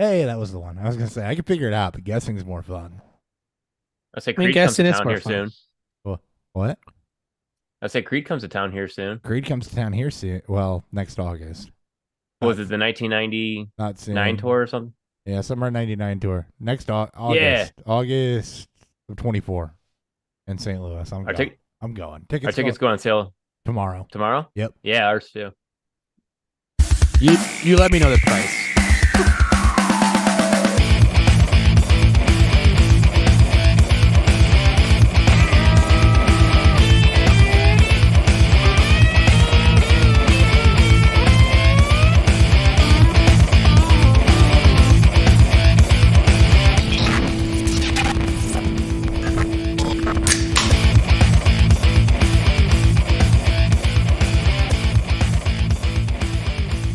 Hey, that was the one. I was gonna say I could figure it out, but guessing's more fun. I say I mean, Creed comes to guessing is town more here fun. soon. What? I say Creed comes to town here soon. Creed comes to town here soon. Well, next August. Was Not it the 1999 not soon. tour or something? Yeah, summer '99 tour. Next Yeah. August of 24 in St. Louis. I'm Our, going. tic- I'm going. our Tickets go tickets go on sale tomorrow. tomorrow? Yep. Yeah, ours too. You let me know the price.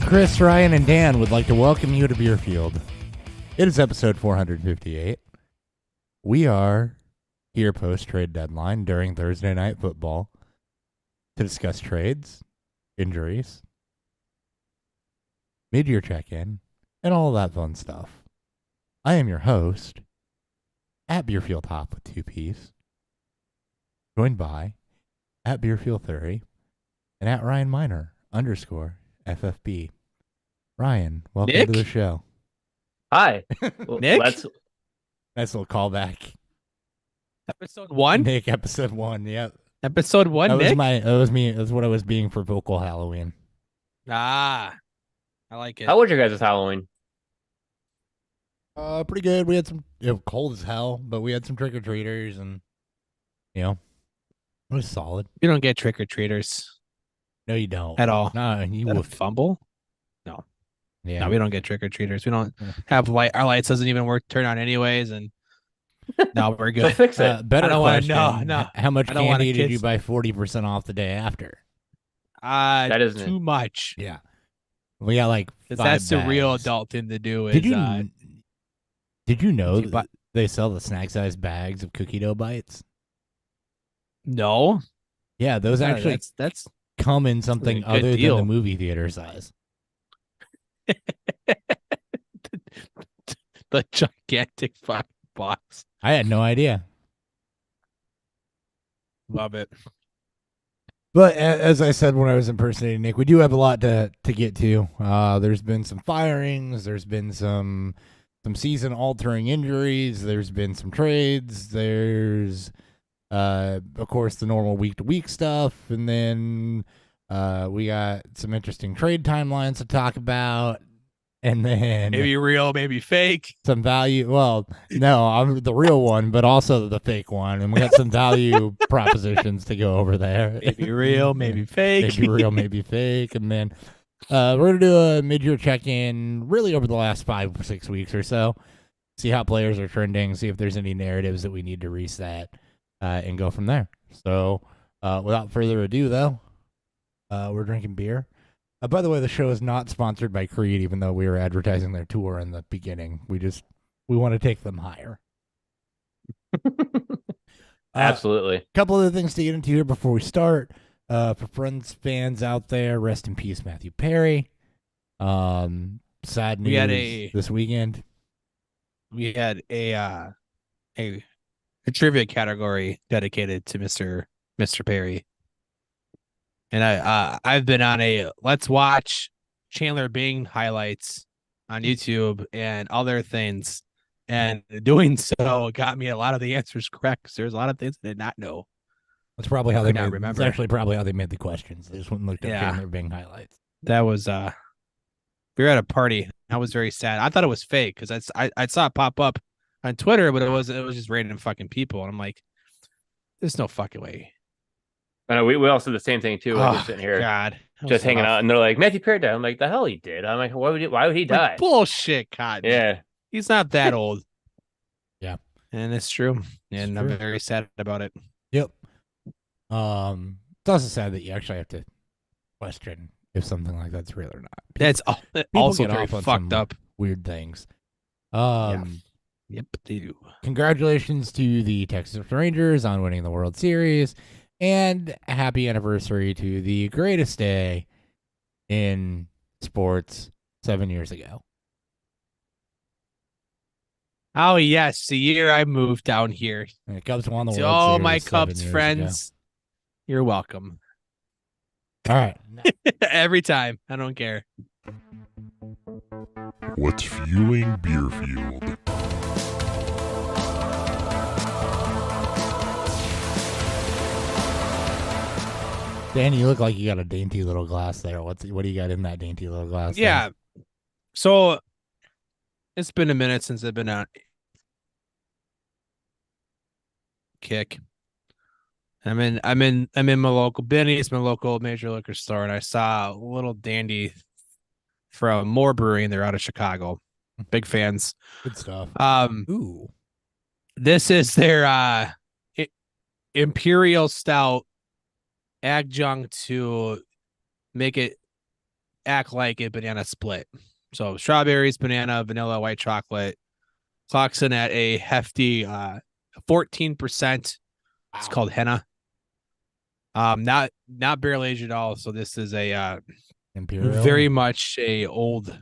Chris, Ryan, and Dan would like to welcome you to Beerfield. It is episode 458. We are here post trade deadline during Thursday night football to discuss trades, injuries, mid-year check-in, and all that fun stuff. I am your host at Beerfield Hop with two P's, joined by at Beerfield 30 and at Ryan Miner _FFB. Ryan, welcome Nick? to the show. Hi. Nick? Nice little callback. Episode 1? Nick, episode 1. Yep. Episode 1, That was Nick? that was me. That's what I was being for vocal Halloween. Ah, I like it. How was your guys' Halloween? Pretty good. We had some cold as hell, but we had some trick or treaters, and it was solid. You don't get trick-or-treaters No, you don't at all. No, you Is that a will. fumble? Yeah, No, we don't get trick-or-treaters. We don't Yeah. have light. Our lights doesn't even work, turn on anyways, and no, we're So good. fix it. Better I don't wanna- question. no. How much I don't want candy did you kids. buy 40% off the day after? That isn't Too it. much. Yeah, we got like 'Cause 5 that's the real bags. adult thing to do. Is, Did you know you buy- they sell the snack-sized bags of cookie dough bites? no? Yeah, those Yeah, actually that's come in something good other deal. than the movie theater size. the gigantic fucking box. I had no idea. Love it. But as I said when I was impersonating Nick, we do have a lot to get to. There's been some firings. There's been some season-altering injuries. There's been some trades. There's, of course, the normal week-to-week stuff. And then we got some interesting trade timelines to talk about. And then Maybe real, maybe fake. some value. Well, no, I'm the real one, but also the fake one. And we got some value propositions to go over there. Maybe real, maybe fake. Maybe real, maybe fake. And then we're going to do a mid-year check-in really over the last 5 or 6 weeks or so. See how players are trending, see if there's any narratives that we need to reset, and go from there. So without further ado, though, we're drinking beer. By the way, the show is not sponsored by Creed, even though we were advertising their tour in the beginning. We want to take them higher. Absolutely. A couple other things to get into here before we start. For Friends fans out there, rest in peace, Matthew Perry. Sad news We had this weekend. We had a trivia category dedicated to Mr. Perry. And I've been on a let's watch Chandler Bing highlights on YouTube and other things, and doing so got me a lot of the answers correct because there's a lot of things I did not know. That's probably how they could not made. remember. It's actually probably how they made the questions. They just went and looked at Yeah. Chandler Bing highlights. That was we were at a party. I was very sad. I thought it was fake because I saw it pop up on Twitter, but it was just random fucking people, and I'm like, there's no fucking way. I know we all said the same thing too. Like, we're Oh, sitting here God. That just was hanging rough. out, and they're like, Matthew Perry died. I'm like, the hell he did. I'm like, why would he die? Like, bullshit, Cotton. Yeah. He's not that old. Yeah. And it's true. And It's I'm true. very sad about it. Yep. It's also sad that you actually have to question if something like that's real or not. That's also get very off on fucked some up. Weird things. Yep, they do. Congratulations to the Texas Rangers on winning the World Series, and a happy anniversary to the greatest day in sports 7 years ago. Oh yes, the year I moved down here. And the Cubs won the To World all Series my 7 Cubs years friends, you're welcome. ago. All right. Every time. I don't care. What's fueling Beerfield? Danny, you look like you got a dainty little glass there. What do you got in that dainty little glass? there? Yeah. So it's been a minute since I've been on kick. I'm in my local Benny's, my local major liquor store, and I saw a little dandy from Moore Brewing. They're out of Chicago. Big fans. Good stuff. Ooh. This is their Imperial Stout adjunct to make it act like a banana split. So strawberries, banana, vanilla, white chocolate. Clocks in at a hefty 14%. It's called henna. Not barrel aged at all. So this is a Imperial. very much a old,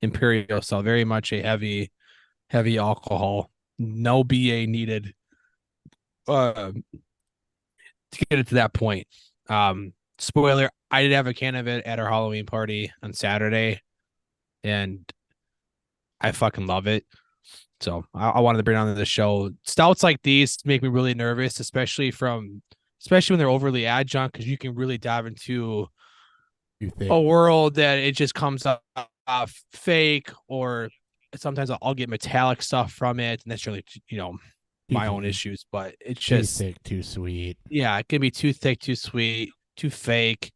Imperial. So very much a heavy alcohol. No BA needed. To get it to that point. Spoiler, I did have a can of it at our Halloween party on Saturday, and I fucking love it. So I wanted to bring it on to the show. Stouts like these make me really nervous, especially when they're overly adjunct, because you can really dive into You think? a world that it just comes off fake, or sometimes I'll get metallic stuff from it, and that's really my own issues. But it's Too just thick, too sweet. yeah, it can be too thick, too sweet, too fake.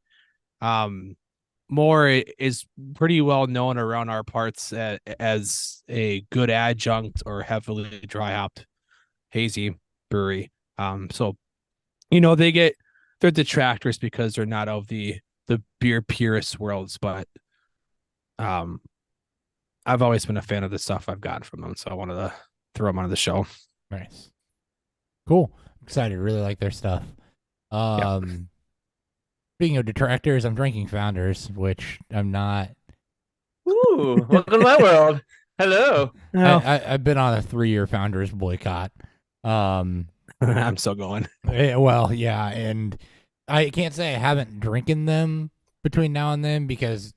Moore is pretty well known around our parts as a good adjunct or heavily dry hopped hazy brewery. So they're detractors because they're not of the beer purist worlds, but I've always been a fan of the stuff I've gotten from them, so I wanted to throw them on the show. Nice. Cool. Excited. Really like their stuff. Speaking of detractors, I'm drinking Founders, which I'm not. Ooh, welcome to my world. Hello. I've been on a 3-year Founders boycott. I'm still going. Well, yeah, and I can't say I haven't drinking them between now and then, because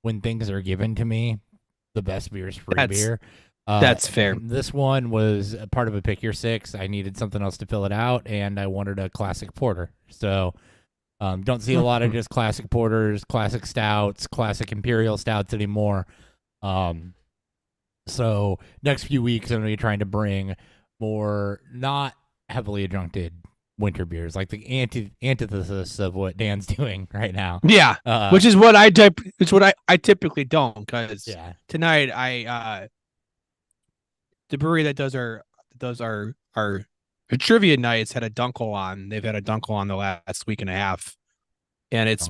when things are given to me, the best beer is free beer. That's fair. This one was a part of a pick your six. I needed something else to fill it out, and I wanted a classic porter. So don't see a lot of just classic porters, classic stouts, classic imperial stouts anymore. So next few weeks, I'm going to be trying to bring more not heavily adjuncted winter beers, like the antithesis of what Dan's doing right now. Yeah, which is what I typically don't, because tonight the brewery that does our trivia nights had a Dunkel on. They've had a Dunkel on the last week and a half, and it's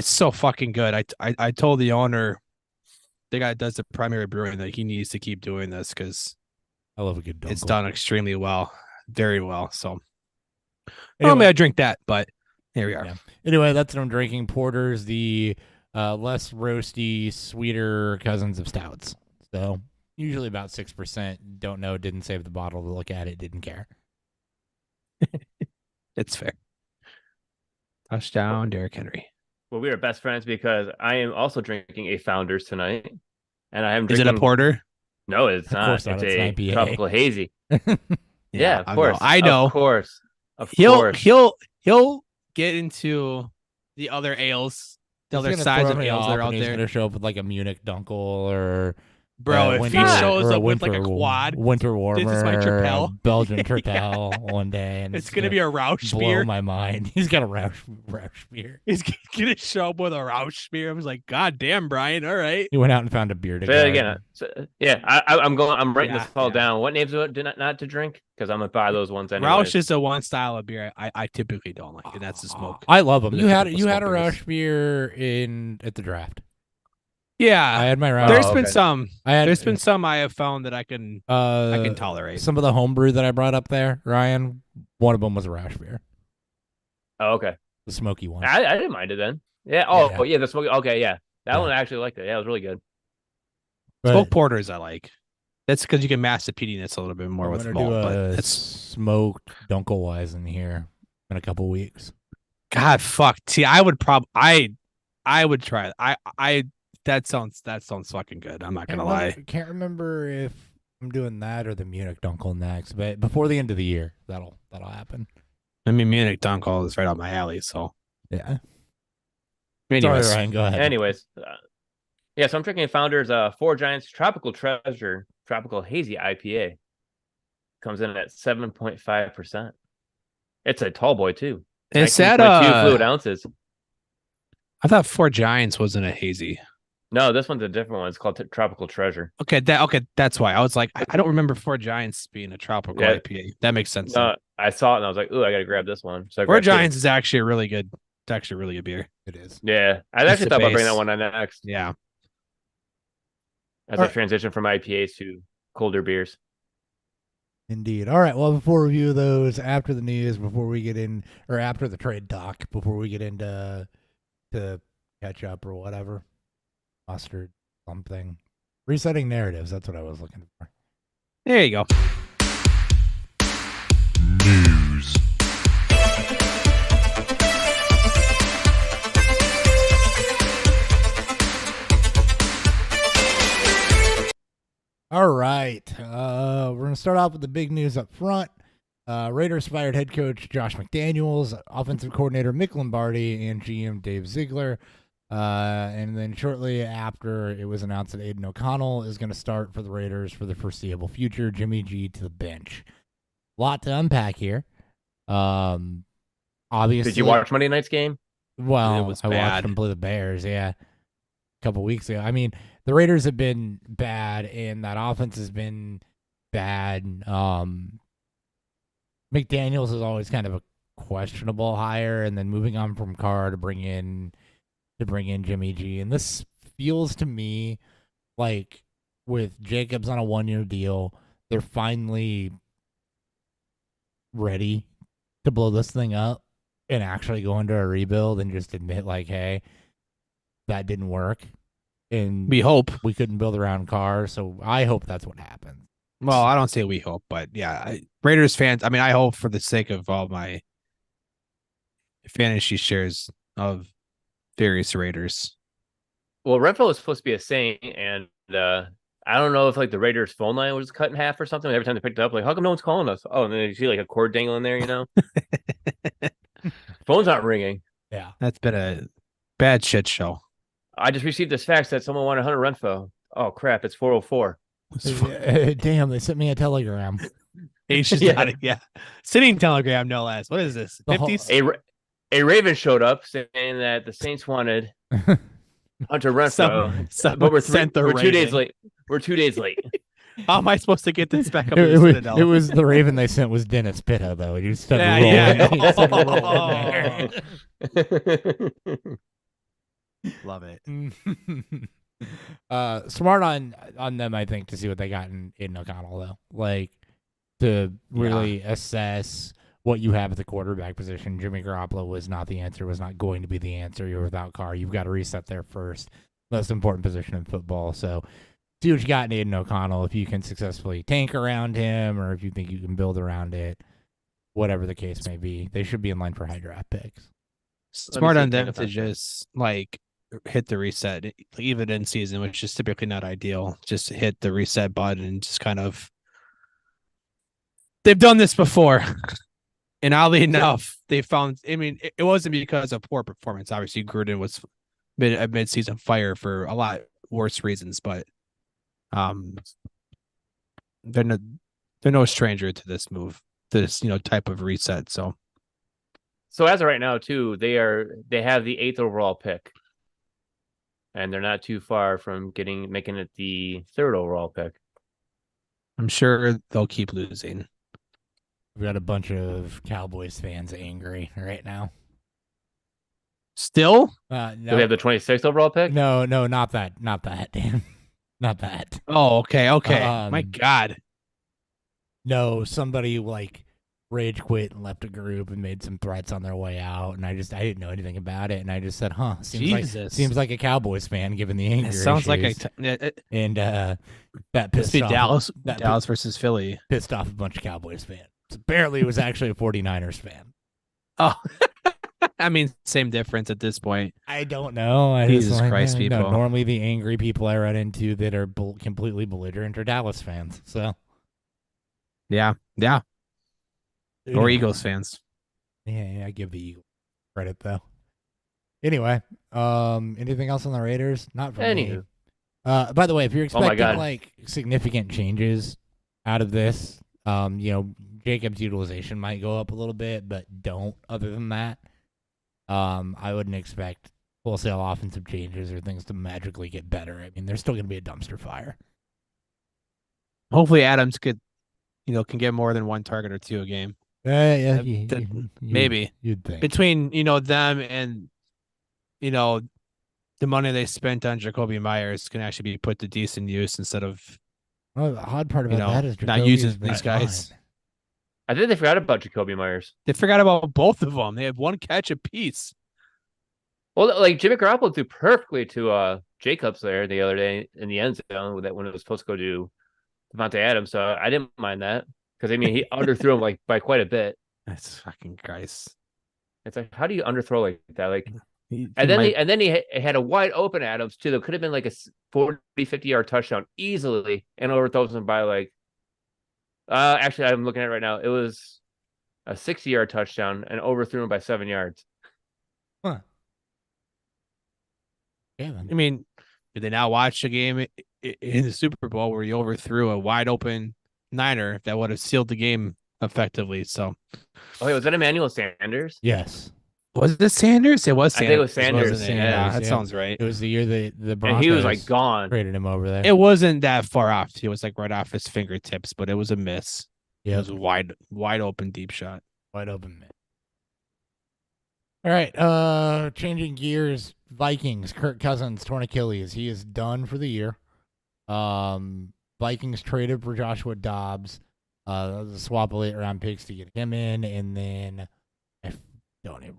so fucking good. I told the owner, the guy that does the primary brewing, that he needs to keep doing this because I love a good Dunkel. It's done extremely well, very well. So anyway, normally I drink that, but here we are. Yeah. Anyway, that's what I'm drinking. Porters, the less roasty, sweeter cousins of stouts. So usually about 6%. Don't know. Didn't save the bottle to look at it. Didn't care. It's fair. Touchdown, Derrick Henry. Well, we are best friends because I am also drinking a Founders tonight, and I am. Is it a porter? No, it's not. It's a tropical hazy. Yeah, of course. I know. Of course. He'll get into the other ales, the other sides of ales that are out there. He's gonna show up with like a Munich Dunkel or. Bro, if he shows up with like a quad, winter warmer, this is my Tripel, Belgian Tripel one day, and it's gonna be a Rausch beer. Blow my mind. He's got a Rausch beer. He's gonna show up with a Rausch beer. I was like, God damn, Brian. All right. He went out and found a beer to Say it again. I'm writing this all down. What names not to drink? Because I'm gonna buy those ones anyway. Rausch is the one style of beer I typically don't like, and that's the smoke. I love them. You had a Rausch beer at the draft. Yeah, I had my Rausch. There's been some. There's been some I have found that I can tolerate. Some of the homebrew that I brought up there, Ryan. One of them was a Rausch beer. Oh, okay. The smoky one. I didn't mind it then. Yeah. Yeah. The smoky. Okay. Yeah. That one I actually liked it. Yeah, it was really good. Smoke porters I like. That's because you can mask the pediness a little bit more I'm with gonna malt. do But a it's smoked Dunkelweizen here in a couple weeks. God, fuck. See, I would I would try it. That sounds fucking good. I'm not gonna lie. Can't remember if I'm doing that or the Munich Dunkel next, but before the end of the year, that'll happen. I mean, Munich Dunkel is right up my alley. So, Yeah. anyways, Sorry, Ryan, go ahead. Anyways, yeah. So I'm drinking Founders Four Giants Tropical Treasure Tropical Hazy IPA. Comes in at 7.5%. It's a tall boy too. is that 19.2 fluid ounces. I thought Four Giants wasn't a hazy. No, this one's a different one. It's called Tropical Treasure. Okay, that's why I was like, I don't remember Four Giants being a tropical Yeah. IPA. That makes sense. No, I saw it and I was like, "Ooh, I gotta grab this one." So I Four grabbed it. Giants is actually a really good. It's actually a really good beer. It is. Yeah, I It's actually the thought about bringing base. that one on next Yeah. as All I right. transition from IPAs to colder beers. Indeed. All right. Well, before we review those, after the news, before we get in, or after the trade talk, before we get into to catch up or whatever, mustard, something, resetting narratives. That's what I was looking for. There you go. News. All right. We're going to start off with the big news up front. Raiders fired head coach Josh McDaniels, offensive coordinator Mick Lombardi, and GM Dave Ziegler. And then shortly after, it was announced that Aiden O'Connell is going to start for the Raiders for the foreseeable future. Jimmy G to the bench. A lot to unpack here. Obviously, Did you watch Monday night's game? Well, It was I watched bad. them play the Bears, yeah, a couple weeks ago. I mean, the Raiders have been bad, and that offense has been bad. McDaniels is always kind of a questionable hire, and then moving on from Carr to bring in Jimmy G. And this feels to me like with Jacobs on a 1-year deal, they're finally ready to blow this thing up and actually go into a rebuild and just admit, like, hey, that didn't work. And We hope. we couldn't build around Carr. So I hope that's what happens. Well, I don't say we hope, but yeah, Raiders fans. I mean, I hope for the sake of all my fantasy shares of various Raiders. Well, Renfro was supposed to be a Saint, and I don't know if like the Raiders' phone line was cut in half or something. Every time they picked it up, like, how come no one's calling us? Oh, and then you see like a cord dangling there, you know? Phone's not ringing. Yeah. That's been a bad shit show. I just received this fax that someone wanted Hunter Renfro. Oh crap! It's 404. Damn, they sent me a telegram. He's just Yeah. yeah. Sitting telegram, no less. What is this? The whole- 50s? A Raven showed up saying that the Saints wanted Hunter Renfro, Someone but we're sent the 2 days Raven. late. We're 2 days late. How am I supposed to get this back up? It, to the was, Citadel? it was the Raven they sent was Dennis Pitta, though. You just had to Yeah, roll yeah. it. You just had to roll it in there. Love it. Smart on them, I think, to see what they got in O'Connell, though. Like, to really assess what you have at the quarterback position. Jimmy Garoppolo was not the answer, was not going to be the answer. You're without Carr. You've got to reset there first. Most important position in football. So, see what you got in Aiden O'Connell. If you can successfully tank around him, or if you think you can build around it, whatever the case may be, they should be in line for high draft picks. Smart see on them Tank to offense. just like hit the reset, even in season, which is typically not ideal. Just hit the reset button and just kind of. They've done this before, and oddly enough, they found. I mean, it wasn't because of poor performance. Obviously, Gruden was a mid-season fire for a lot worse reasons, but they're no stranger to this move, this type of reset. So So as of right now, too, they have the 8th overall pick, and they're not too far from making it the 3rd overall pick. I'm sure they'll keep losing. We've got a bunch of Cowboys fans angry right now. Still? Do they have the 26th overall pick? No, not that, Dan. Not that. Oh, okay. My God. No, somebody like rage quit and left a group and made some threats on their way out, and I didn't know anything about it, and I just said, "Huh, seems like a Cowboys fan given the anger." It sounds like and that Must pissed be off Dallas versus Philly. pissed off a bunch of Cowboys fans. Apparently, it was actually a 49ers fan. Oh, I mean, same difference at this point. I don't know. Jesus Christ, no, people. normally the angry people I run into that are completely belligerent are Dallas fans. So Yeah. who Or knows? Eagles fans. Yeah, I give the Eagles credit though. Anyway, anything else on the Raiders? Not for me. Anywho. By the way, if you're Oh my expecting God. like significant changes out of this, Jacobs' utilization might go up a little bit, but don't. Other than that, I wouldn't expect wholesale offensive changes or things to magically get better. I mean, there's still going to be a dumpster fire. Hopefully Adams can get more than one target or two a game. Yeah, Maybe. you'd think. Between, them and, the money they spent on Jacoby Myers can actually be put to decent use instead of Well, the odd part about that is not Jacoby using has been these guys. fine. I think they forgot about Jacoby Myers. They forgot about both of them. They had one catch apiece. Well, like Jimmy Garoppolo threw perfectly to Jacobs there the other day in the end zone with that when it was supposed to go to Devontae Adams. So I didn't mind that because I mean he underthrew him like by quite a bit. That's fucking Christ. It's like how do you underthrow like that? Like He and then he had a wide open Adams too. That could have been like a 40, 50-yard touchdown easily, and overthrows him by like. Actually, I'm looking at it right now. It was a 60-yard touchdown and overthrew him by 7 yards. Huh. Yeah, I then. mean, did they not watch a game in the Super Bowl where he overthrew a wide open Niner that would have sealed the game effectively? So Oh, wait, was that Emmanuel Sanders? Yes. was it Sanders? It was I Sanders. think it was Sanders. wasn't it? Yeah, Yeah, it was, that yeah. sounds right. It was the year the And Broncos he was like gone. traded him over there. It wasn't that far off. It was like right off his fingertips, but it was a miss. It Yeah, was a wide open deep shot. wide open man. All right, changing gears. Vikings. Kirk Cousins torn Achilles. He is done for the year. Vikings traded for Joshua Dobbs. The swap of late round picks to get him in, and then I don't even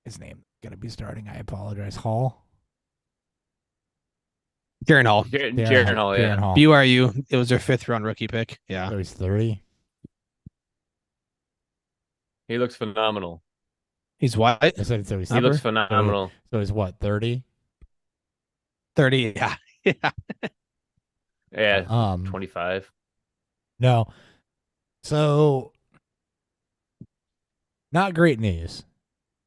his name gonna be starting. I apologize. Hall. Darren Hall. Jaron Hall, yeah. Hall. BYU. It was their 5th round rookie pick. Yeah. So he's 30. He looks phenomenal. He's what? I said so he's He looks number? phenomenal. So he's what, 30? 30. Yeah. Yeah. Yeah, 25. No. So not great news.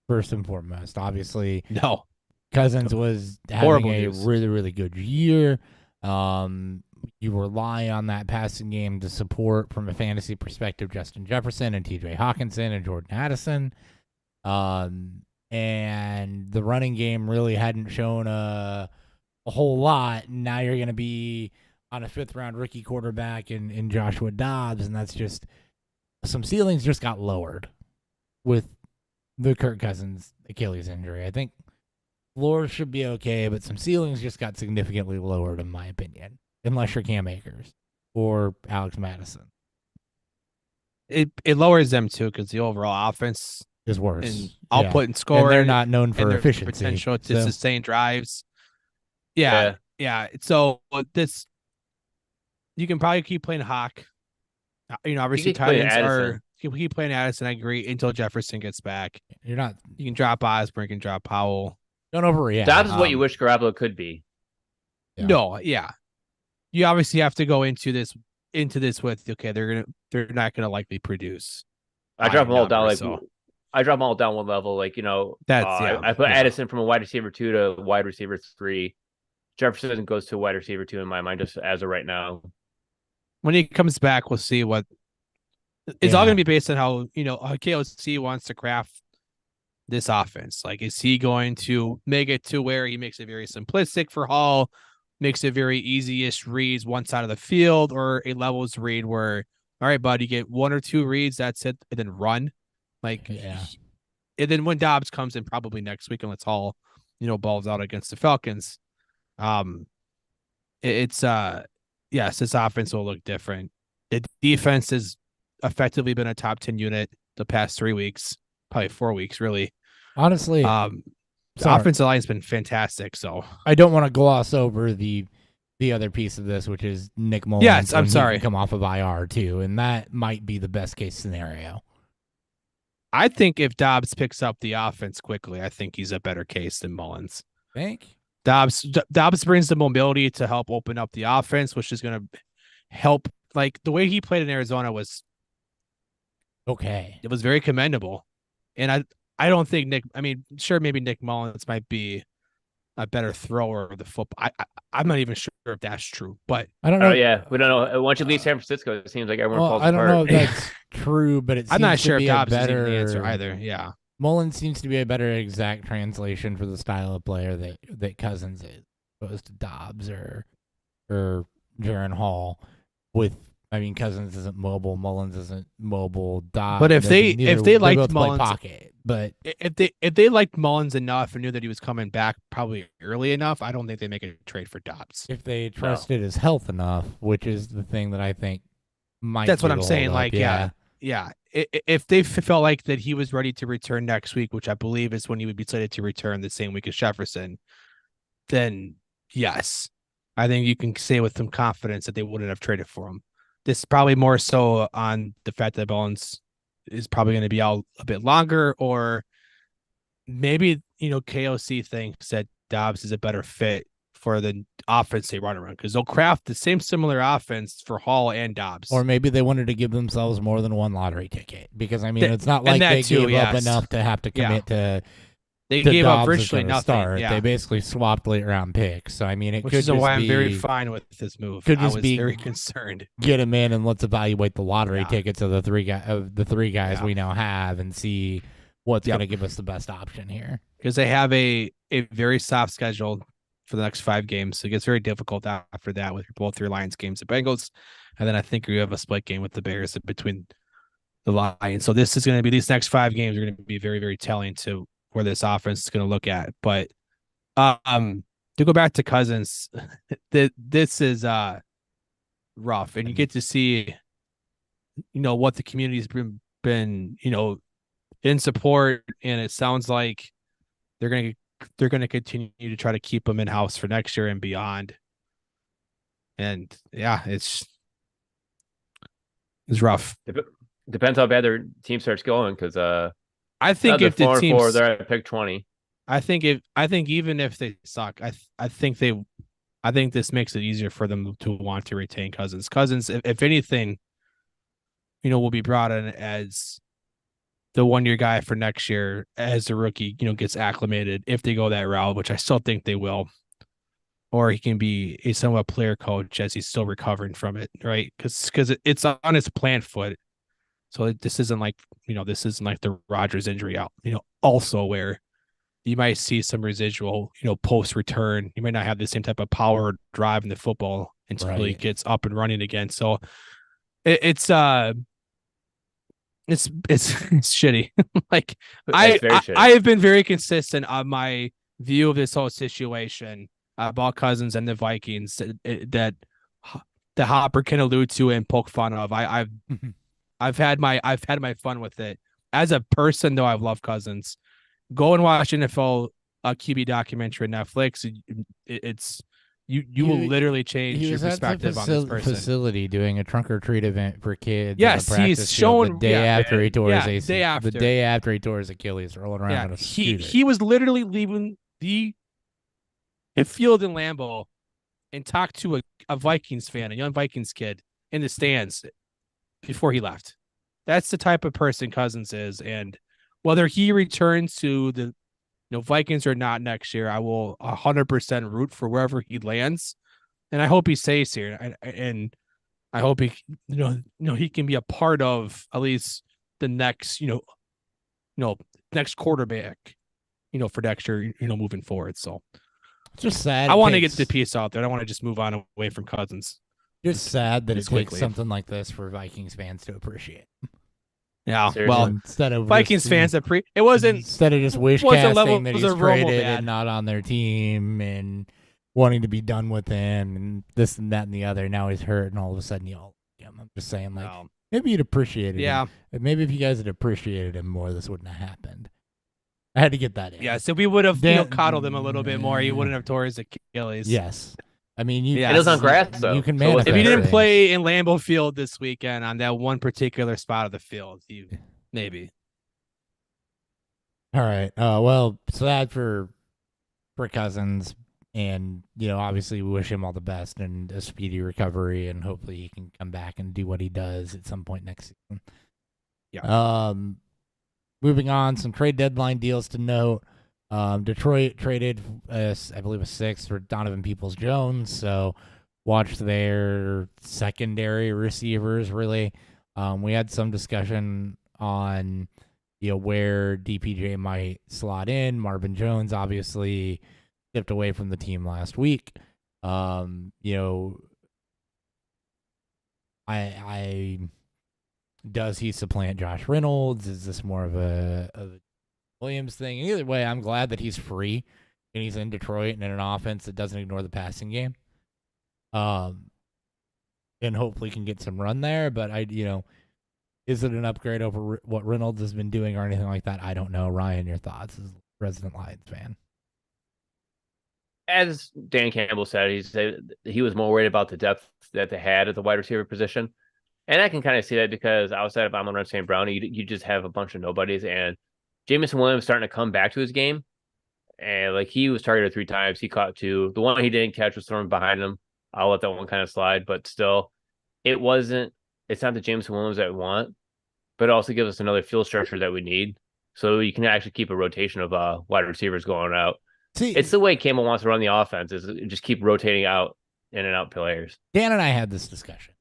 First and foremost, obviously, No. Cousins was having Horrible a news. really, really good year. You rely on that passing game to support, from a fantasy perspective, Justin Jefferson and T.J. Hawkinson and Jordan Addison. And the running game really hadn't shown a whole lot. Now you're going to be on a 5th-round rookie quarterback in Joshua Dobbs, and that's just some ceilings just got lowered with the Kirk Cousins Achilles injury. I think floors should be okay, but some ceilings just got significantly lowered, in my opinion, unless you're Cam Akers or Alex Madison. It lowers them too because the overall offense Is worse. and output and And score they're not known and for their efficiency. potential to so- sustain drives. Yeah. So this, you can probably keep playing Hawk. Obviously keep playing tight ends are Addison. keep playing Addison. I agree until Jefferson gets back. You're not. You can drop Osborne, you can drop Powell. Don't overreact. Dobbs is what you um, wish Garoppolo could be. Yeah. No, yeah. You obviously have to go into this with they're not gonna likely produce. I drop them all down numbers, like so I drop them all down one level. Like I put yeah. Addison from a wide receiver 2 to wide receiver 3. Jefferson goes to wide receiver 2 in my mind, just as of right now. when he comes back, we'll see what it's all Yeah. gonna be based on how KOC wants to craft this offense. Like, is he going to make it to where he makes it very simplistic for Hall, makes it very easiest reads one side of the field, or a levels read where, all right, bud, you get 1 or 2 reads, that's it, and then run. Like, Yeah. and then when Dobbs comes in probably next week and let's Hall, balls out against the Falcons, yes, this offense will look different. The defense has effectively been a top 10 unit the past 3 weeks, probably 4 weeks, really. Honestly, The sorry. offensive line's been fantastic. So I don't want to gloss over the other piece of this, which is Nick Mullins. Yes, I'm when he sorry. can come off of IR too, and that might be the best case scenario. I think if Dobbs picks up the offense quickly, I think he's a better case than Mullins. Think? Dobbs brings the mobility to help open up the offense, which is going to help. Like the way he played in Arizona was Okay. it was very commendable, and I don't think Nick. I mean, sure, maybe Nick Mullins might be a better thrower of the football. I'm not even sure if that's true, but I don't know. Oh yeah, we don't know. Once you leave San Francisco, it seems like everyone falls I don't apart. know if that's true, but it seems I'm not to sure be if Dobbs a is better even the answer either. Yeah, Mullins seems to be a better exact translation for the style of player that Cousins is, opposed to Dobbs or Jaron Hall. Cousins isn't mobile, Mullins isn't mobile. Dobbs, but if they liked both play Mullins, pocket, but if they liked Mullins enough and knew that he was coming back probably early enough, I don't think they make a trade for Dobbs. if they trusted his health enough, which is the thing that I think might. That's be what I'm the saying. holdup, Like, yeah. If they felt like that he was ready to return next week, which I believe is when he would be slated to return the same week as Jefferson, then yes, I think you can say with some confidence that they wouldn't have traded for him. This is probably more so on the fact that Mullins is probably going to be out a bit longer, or maybe, KOC thinks that Dobbs is a better fit for the offense they run around because they'll craft the same similar offense for Hall and Dobbs. Or maybe they wanted to give themselves more than one lottery ticket because it's not and like that they too, gave up yes. enough to have to commit to. They to gave up Dobbs as virtually a nothing. start. Yeah. They basically swapped late round picks. So it Which could is just why I'm be very fine with this move. could I just was be- very concerned. get him in and let's evaluate the lottery Yeah. tickets of the three guys Yeah. we now have and see what's Yep. going to give us the best option here. Because they have a very soft schedule for the next 5 games. So it gets very difficult after that with both your Lions games, the Bengals. And then I think you have a split game with the Bears between the Lions. So this is going to be, these next 5 games are going to be very, very telling to where this offense is going to look at. But to go back to Cousins, this is rough. And you get to see, what the community's been, in support. And it sounds like they're going to continue to try to keep him in house for next year and beyond. And yeah, it's rough. Depends how bad their team starts going, because I think if the 4-4, teams, they're at pick 20. I think even if they suck, I think this makes it easier for them to want to retain Cousins. Cousins, if anything, will be brought in as the 1-year guy for next year as a rookie, gets acclimated if they go that route, which I still think they will. Or he can be a somewhat player coach as he's still recovering from it, right? Because it's on his plant foot. So this isn't like the Rodgers injury out, also where you might see some residual, post return. You might not have the same type of power or drive in the football until he Right. gets up and running again. So it's shitty. Like It's very shitty. I have been very consistent on my view of this whole situation about Cousins and the Vikings that the Hopper can allude to and poke fun of. I've had my fun with it. As a person, though, I've loved Cousins. Go and watch NFL QB documentary on Netflix. You will literally change He your was at perspective the on this person. facility doing a trunk or treat event for kids. Yes, at a he's practice field shown- the day yeah, after he tore his yeah, AC. day after. The day after he tore his Achilles, rolling around on a scooter. he was literally leaving the field in Lambeau and talked to a Vikings fan, a young Vikings kid in the stands before he left. That's the type of person Cousins is, and whether he returns to the Vikings or not next year, I will 100% root for wherever he lands, and I hope he stays here, and I hope he he can be a part of at least the next next quarterback for next year moving forward. So It's just sad. I it want to get takes- the piece out there. I want to just move on away from Cousins. Just sad that it just takes quickly. something like this for Vikings fans to appreciate. Yeah, Seriously. well, Instead of Vikings just- fans it wasn't instead of just wish wasn't level- casting that was he's a Romo traded bad. and not on their team and wanting to be done with him and this and that and the other. Now he's hurt and all of a sudden you all. I'm just saying, like, no. Maybe you'd appreciate it. Yeah. Maybe if you guys had appreciated him more, this wouldn't have happened. I had to get that in. Yeah, so we would have Dan- coddled him a little bit more. He wouldn't have tore his Achilles. Yes. I mean, you. Yeah. And it was on grass, though. You can So manifest If he didn't things. play in Lambeau Field this weekend on that one particular spot of the field, maybe. All right. Well, sad for Cousins, and obviously we wish him all the best and a speedy recovery, and hopefully he can come back and do what he does at some point next season. Yeah. Moving on, some trade deadline deals to note. Detroit traded, I believe, a sixth for Donovan Peoples-Jones. So watch their secondary receivers. Really, we had some discussion on where DPJ might slot in. Marvin Jones obviously stepped away from the team last week. Does he supplant Josh Reynolds? Is this more of a Williams thing? Either way, I'm glad that he's free and he's in Detroit and in an offense that doesn't ignore the passing game. And hopefully can get some run there. But is it an upgrade over what Reynolds has been doing or anything like that? I don't know. Ryan, your thoughts as a resident Lions fan? As Dan Campbell said, he was more worried about the depth that they had at the wide receiver position. And I can kind of see that because outside of Amon-Ra St. Brown, you just have a bunch of nobodies. And Jameson Williams starting to come back to his game. And he was targeted 3 times. He caught 2. The one he didn't catch was thrown behind him. I'll let that one kind of slide. But still, it's not the Jameson Williams that we want, but it also gives us another field structure that we need. So you can actually keep a rotation of wide receivers going out. See, It's the way Campbell wants to run the offense, is just keep rotating out in and out players. Dan and I had this discussion.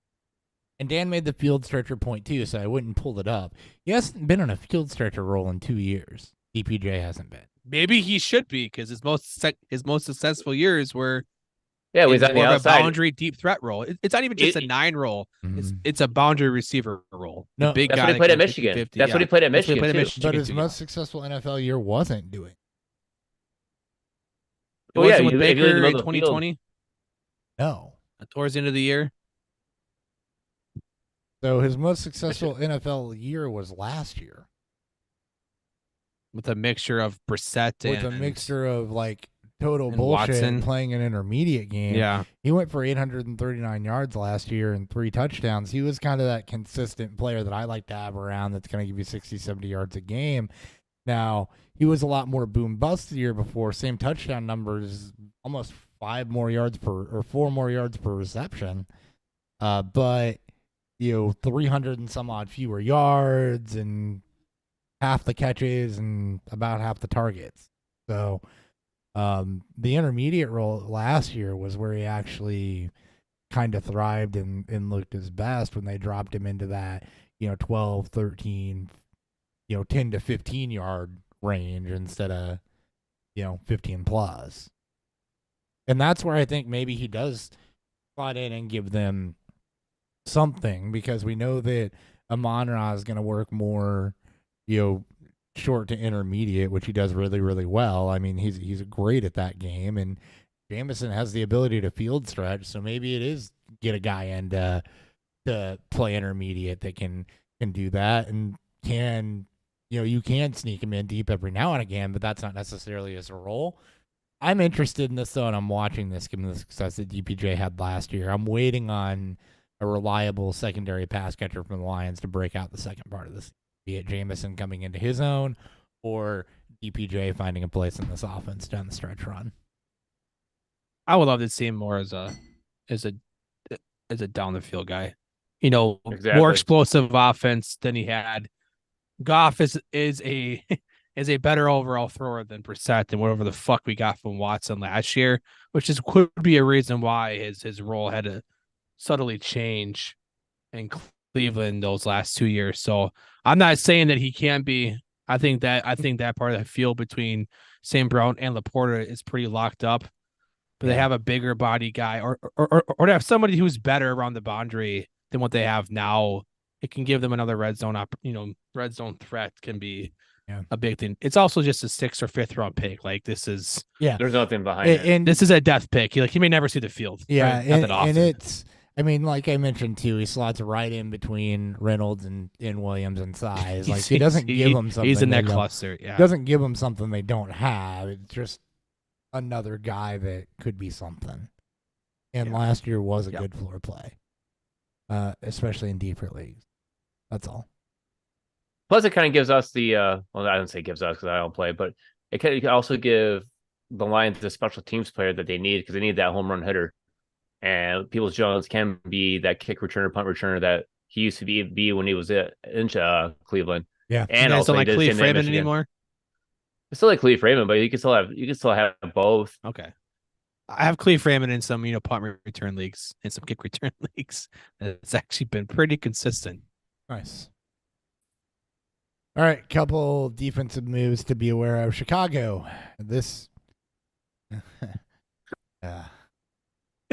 And Dan made the field stretcher point too, so I wouldn't pull it up. He hasn't been on a field stretcher role in 2 years. DPJ hasn't been. Maybe he should be, because his most successful years were Yeah, he's on the more of a outside. boundary deep threat role. It's not even just a 9 role. It's a boundary receiver role. No, The big That's guy what he that played at can Michigan. 50, That's what he played at That's what Michigan, he played at too. Michigan But his too, most successful NFL year wasn't doing. It Well, yeah, wasn't with if you're in the Baker in middle of the field. 2020, No. towards the end of the year. So his most successful NFL year was last year, With a mixture of Brissett with and a mixture of total and bullshit Watson. and playing an intermediate game. Yeah. He went for 839 yards last year and 3 touchdowns. He was kind of that consistent player that I like to have around that's going to give you 60, 70 yards a game. Now, he was a lot more boom bust the year before. Same touchdown numbers, almost 4 more yards per reception. But 300 and some odd fewer yards and half the catches and about half the targets. So the intermediate role last year was where he actually kind of thrived and looked his best when they dropped him into that 12, 13, 10 to 15 yard range instead of 15 plus. And that's where I think maybe he does slot in and give them something, because we know that Amon-Ra is going to work more short to intermediate, which he does really, really well. I mean, he's great at that game, and Jameson has the ability to field stretch, so maybe it is get a guy in to play intermediate that can do that, and you can sneak him in deep every now and again, but that's not necessarily his role. I'm interested in this, though, and I'm watching this given the success that DPJ had last year. I'm waiting on a reliable secondary pass catcher from the Lions to break out the second part of this, be it Jameson coming into his own or DPJ finding a place in this offense down the stretch run. I would love to see him more as a down the field guy. More Exactly. explosive offense than he had. Goff is a better overall thrower than Brissett and whatever the fuck we got from Watson last year, which could be a reason why his role had to subtly change in Cleveland those last 2 years. So I'm not saying that he can't be. I think that part of the field between St. Brown and Laporta is pretty locked up. But they have a bigger body guy, or to have somebody who's better around the boundary than what they have now. It can give them another red zone red zone threat can be a big thing. It's also just a 6th or 5th round pick. This is There's nothing behind it. And this is a death pick. He may never see the field. yeah, Not that often. and I mean, like I mentioned too, he slots right in between Reynolds and Williams in size. Like he doesn't give them something. He's in that they don't- cluster. Yeah. Doesn't give them something they don't have. It's just another guy that could be something. And Yeah. last year was a Yep. good floor play, especially in deeper leagues. That's all. Plus, it kind of gives us the well, I don't say gives us because I don't play, but it can also give the Lions the special teams player that they need because they need that home run hitter. And Peoples Jones can be that kick returner, punt returner that he used to be when he was in Cleveland. Yeah. And you guys also don't he like did the Cleve same thing in Freeman Michigan. anymore? I still like Cleve Freeman, but you can still have both. Okay. I have Cleve Freeman in some, punt return leagues and some kick return leagues. It's actually been pretty consistent. Nice. All right, couple defensive moves to be aware of. Chicago. This.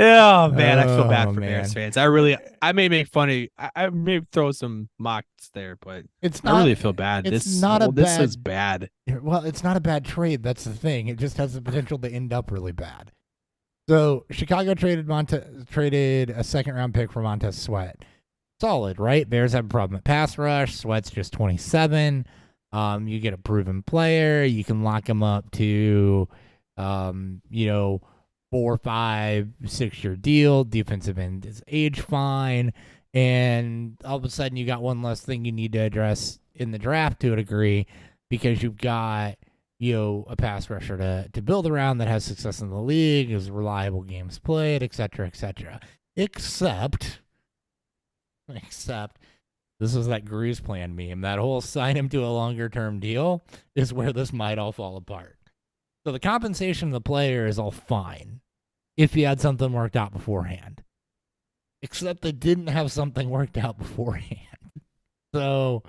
Oh man, I feel bad Oh, for man. Bears fans. I may make fun of. I may throw some mocks there, but It's I not. really feel bad. it's This not a this bad- is bad. Well, it's not a bad trade. That's the thing. It just has the potential to end up really bad. So Chicago traded a second round pick for Montez Sweat. Solid, right? Bears have a problem at pass rush. Sweat's just 27. You get a proven player. You can lock him up to, 4, 5, 6-year deal. Defensive end is age fine. And all of a sudden you got one less thing you need to address in the draft to a degree because you've got, a pass rusher to build around that has success in the league, is reliable games played, et cetera, et cetera. Except this is that Grease plan meme. That whole sign him to a longer term deal is where this might all fall apart. So the compensation of the player is all fine if he had something worked out beforehand. Except they didn't have something worked out beforehand. So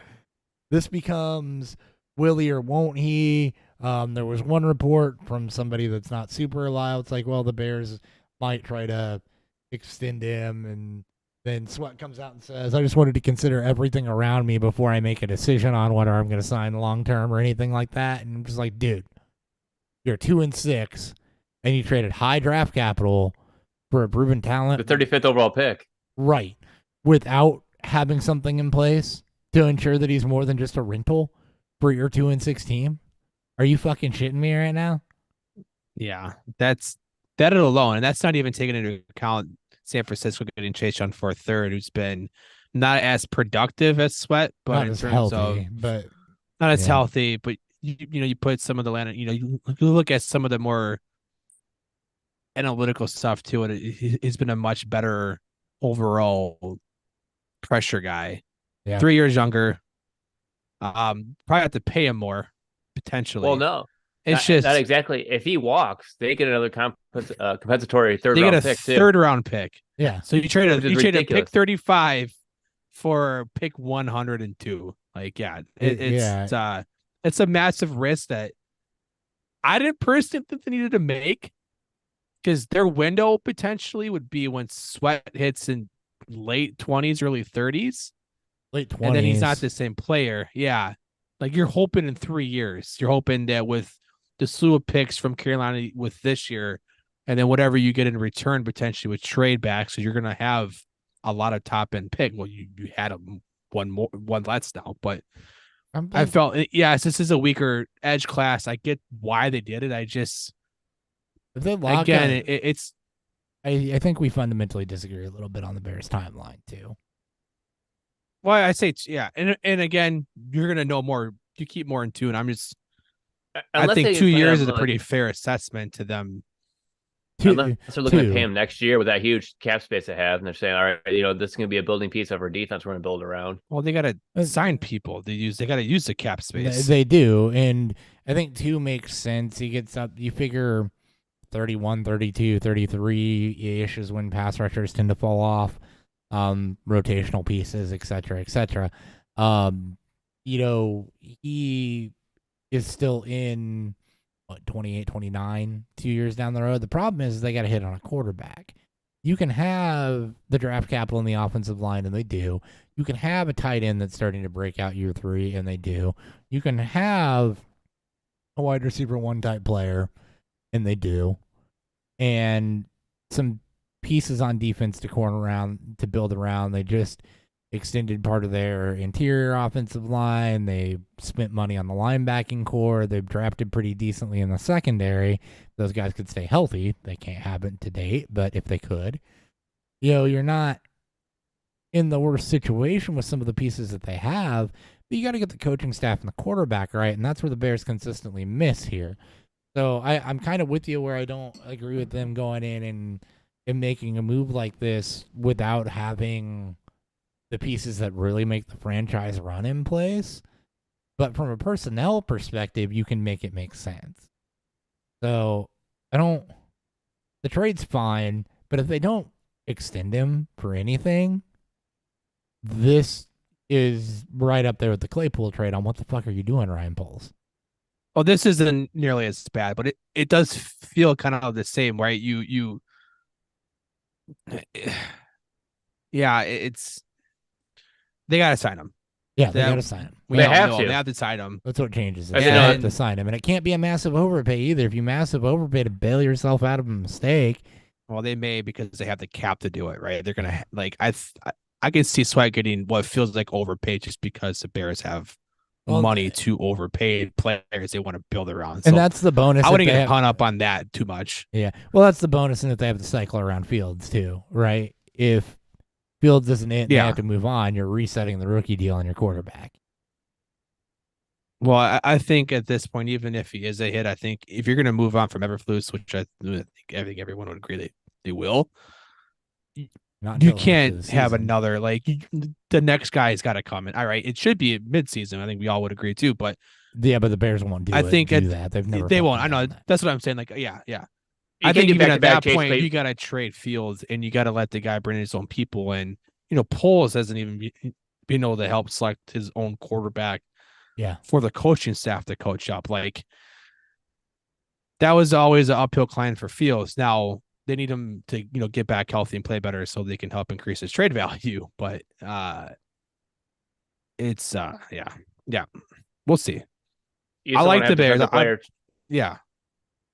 this becomes will he or won't he? There was one report from somebody that's not super reliable. It's like, well, the Bears might try to extend him, and then Sweat comes out and says, I just wanted to consider everything around me before I make a decision on whether I'm going to sign long term or anything like that. And I'm just like, dude, you're 2-6, and you traded high draft capital for a proven talent. The 35th overall pick. Right. Without having something in place to ensure that he's more than just a rental for your 2-6 team. Are you fucking shitting me right now? Yeah, that alone, and that's not even taking into account San Francisco getting Chase Young for a third, who's been not as productive as Sweat, but Not in as terms healthy, of but not as yeah. healthy. But you put some of the land, you look at some of the more analytical stuff too, and he's been a much better overall pressure guy. Yeah. 3 years younger. Probably have to pay him more potentially. Well, no, it's just not exactly. If he walks, they get another compensatory third they round get a pick too. third round pick. yeah. So you trade Which is a ridiculous. pick 35 for pick 102. Like, yeah, it's a massive risk that I didn't personally think they needed to make, because their window potentially would be when Sweat hits in late 20s, early 30s, Late 20s. and then he's not the same player. Yeah, like you're hoping in 3 years, you're hoping that with the slew of picks from Carolina with this year, and then whatever you get in return potentially with trade back, so you're gonna have a lot of top end pick. Well, you had one less now, but I felt yes, this is a weaker edge class. I get why they did it. I just if they lock again, it, it's I think we fundamentally disagree a little bit on the Bears timeline too. why I say yeah, and again, you're gonna know more. You keep more in tune. I'm just I Unless think they 2 plan years on, is a like, pretty fair assessment to them. Unless they're looking two. to pay him next year with that huge cap space they have, and they're saying, all right, this is going to be a building piece of our defense we're going to build around. Well, they gotta Uh, sign people. They gotta use the cap space. They do, and I think 2 makes sense. He gets up, you figure 31, 32, 33-ish is when pass rushers tend to fall off, rotational pieces, et cetera, et cetera. He is still in, 28, 29, 2 years down the road. The problem is they got to hit on a quarterback. You can have the draft capital in the offensive line, and they do. You can have a tight end that's starting to break out year 3, and they do. You can have a wide receiver 1 type player, and they do. And some pieces on defense to build around. They just extended part of their interior offensive line. They spent money on the linebacking core. They've drafted pretty decently in the secondary. Those guys could stay healthy. They can't happen to date, but if they could, you're not in the worst situation with some of the pieces that they have, but you got to get the coaching staff and the quarterback right, and that's where the Bears consistently miss here. So I'm kind of with you where I don't agree with them going in and making a move like this without having the pieces that really make the franchise run in place. But from a personnel perspective, you can make it make sense. So the trade's fine, but if they don't extend him for anything, this is right up there with the Claypool trade on what the fuck are you doing, Ryan Poles? Oh, this isn't nearly as bad, but it does feel kind of the same, right? Yeah, they gotta sign him. Yeah, they gotta sign him. They have to. They have to sign him. That's what changes it. And They then- have to sign him, and it can't be a massive overpay either. If you massive overpay to bail yourself out of a mistake, Well, they may because they have the cap to do it, right? They're gonna I can see Sweat getting what feels like overpaid just because the Bears have Well, money to overpay players they want to build around. and So that's the bonus. I if wouldn't they get have- hung up on that too much. Yeah, well, that's the bonus, and if they have to cycle around Fields too, right? If Fields isn't it, and they Yeah. have to move on. You're resetting the rookie deal on your quarterback. Well, I think at this point, even if he is a hit, I think if you're going to move on from Everflus, which I think everyone would agree that they will, Not you until the rest of can't the have season. another the next guy's got to come in. All right, it should be midseason. I think we all would agree too. But Yeah, but the Bears won't do I it. think do at- that. They've never. they won't. I fucking know done that. that's what I'm saying. Like, yeah. You I can't think do even at back-to-back that Chase point, Clay- you got to trade Fields and you got to let the guy bring in his own people. And Poles hasn't even been able to help select his own quarterback. Yeah. For the coaching staff to coach up, like that was always an uphill climb for Fields. Now they need him to get back healthy and play better so they can help increase his trade value. But it's yeah, we'll see. You I just like don't the have Bears. defensive player- Yeah,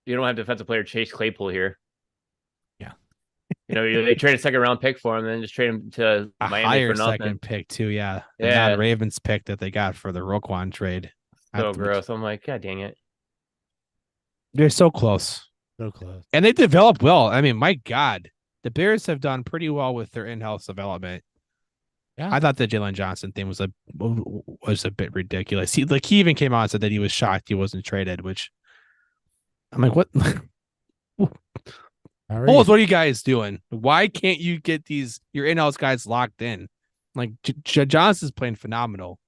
You don't have defensive player Chase Claypool here. Yeah. They trade a second round pick for him, and then just trade him to a Miami higher for nothing. second pick too. Yeah, the Yeah. non-Ravens pick that they got for the Roquan trade. So gross. I'm like, God dang it. They're so close. So close. And they developed well. I mean, my God, the Bears have done pretty well with their in-house development. Yeah. I thought the Jalen Johnson thing was a bit ridiculous. He even came out and said that he was shocked he wasn't traded, which I'm like, what? All right. Bulls, what are you guys doing? Why can't you get your in-house guys locked in? Like Johnson's playing phenomenal.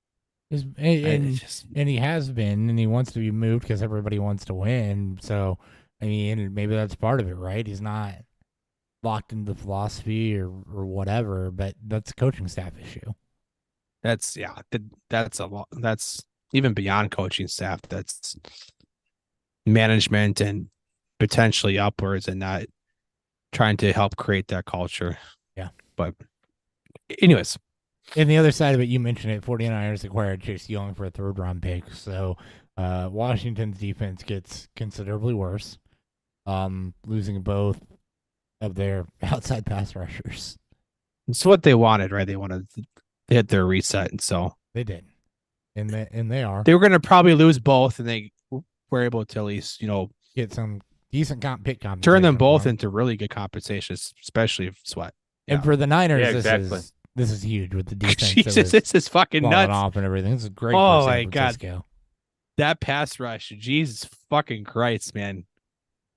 And he has been, and he wants to be moved because everybody wants to win. So, I mean, maybe that's part of it, right? He's not locked into the philosophy or whatever, but that's a coaching staff issue. That's a lot. That's even beyond coaching staff. That's management and potentially upwards and not trying to help create that culture. Yeah. But anyways, And the other side of it, you mentioned it, 49ers acquired Chase Young for a third-round pick. So Washington's defense gets considerably worse, losing both of their outside pass rushers. it's what they wanted, right? They wanted to hit their reset. And so They did. And they are. they were going to probably lose both. And they were able to at least, Get some decent pick compensation. turn them for both him. into really good compensation, especially if Sweat. And for the Niners, Yeah, exactly. this is huge with the defense. that Jesus, was this is fucking falling nuts. off and everything. This is great. Oh for my San God. Francisco. That pass rush, Jesus fucking Christ, man.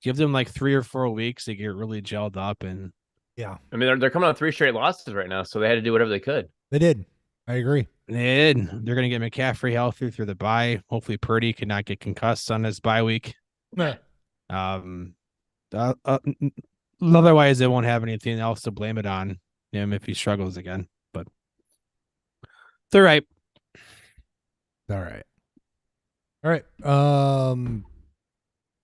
Give them like 3 or 4 weeks to get really gelled up. And I mean, they're coming on 3 straight losses right now, so they had to do whatever they could. They did. I agree. they're going to get McCaffrey healthy through the bye. Hopefully Purdy cannot get concussed on his bye week. Otherwise, they won't have anything else to blame it on him if he struggles again. But it's all right. All right. All right.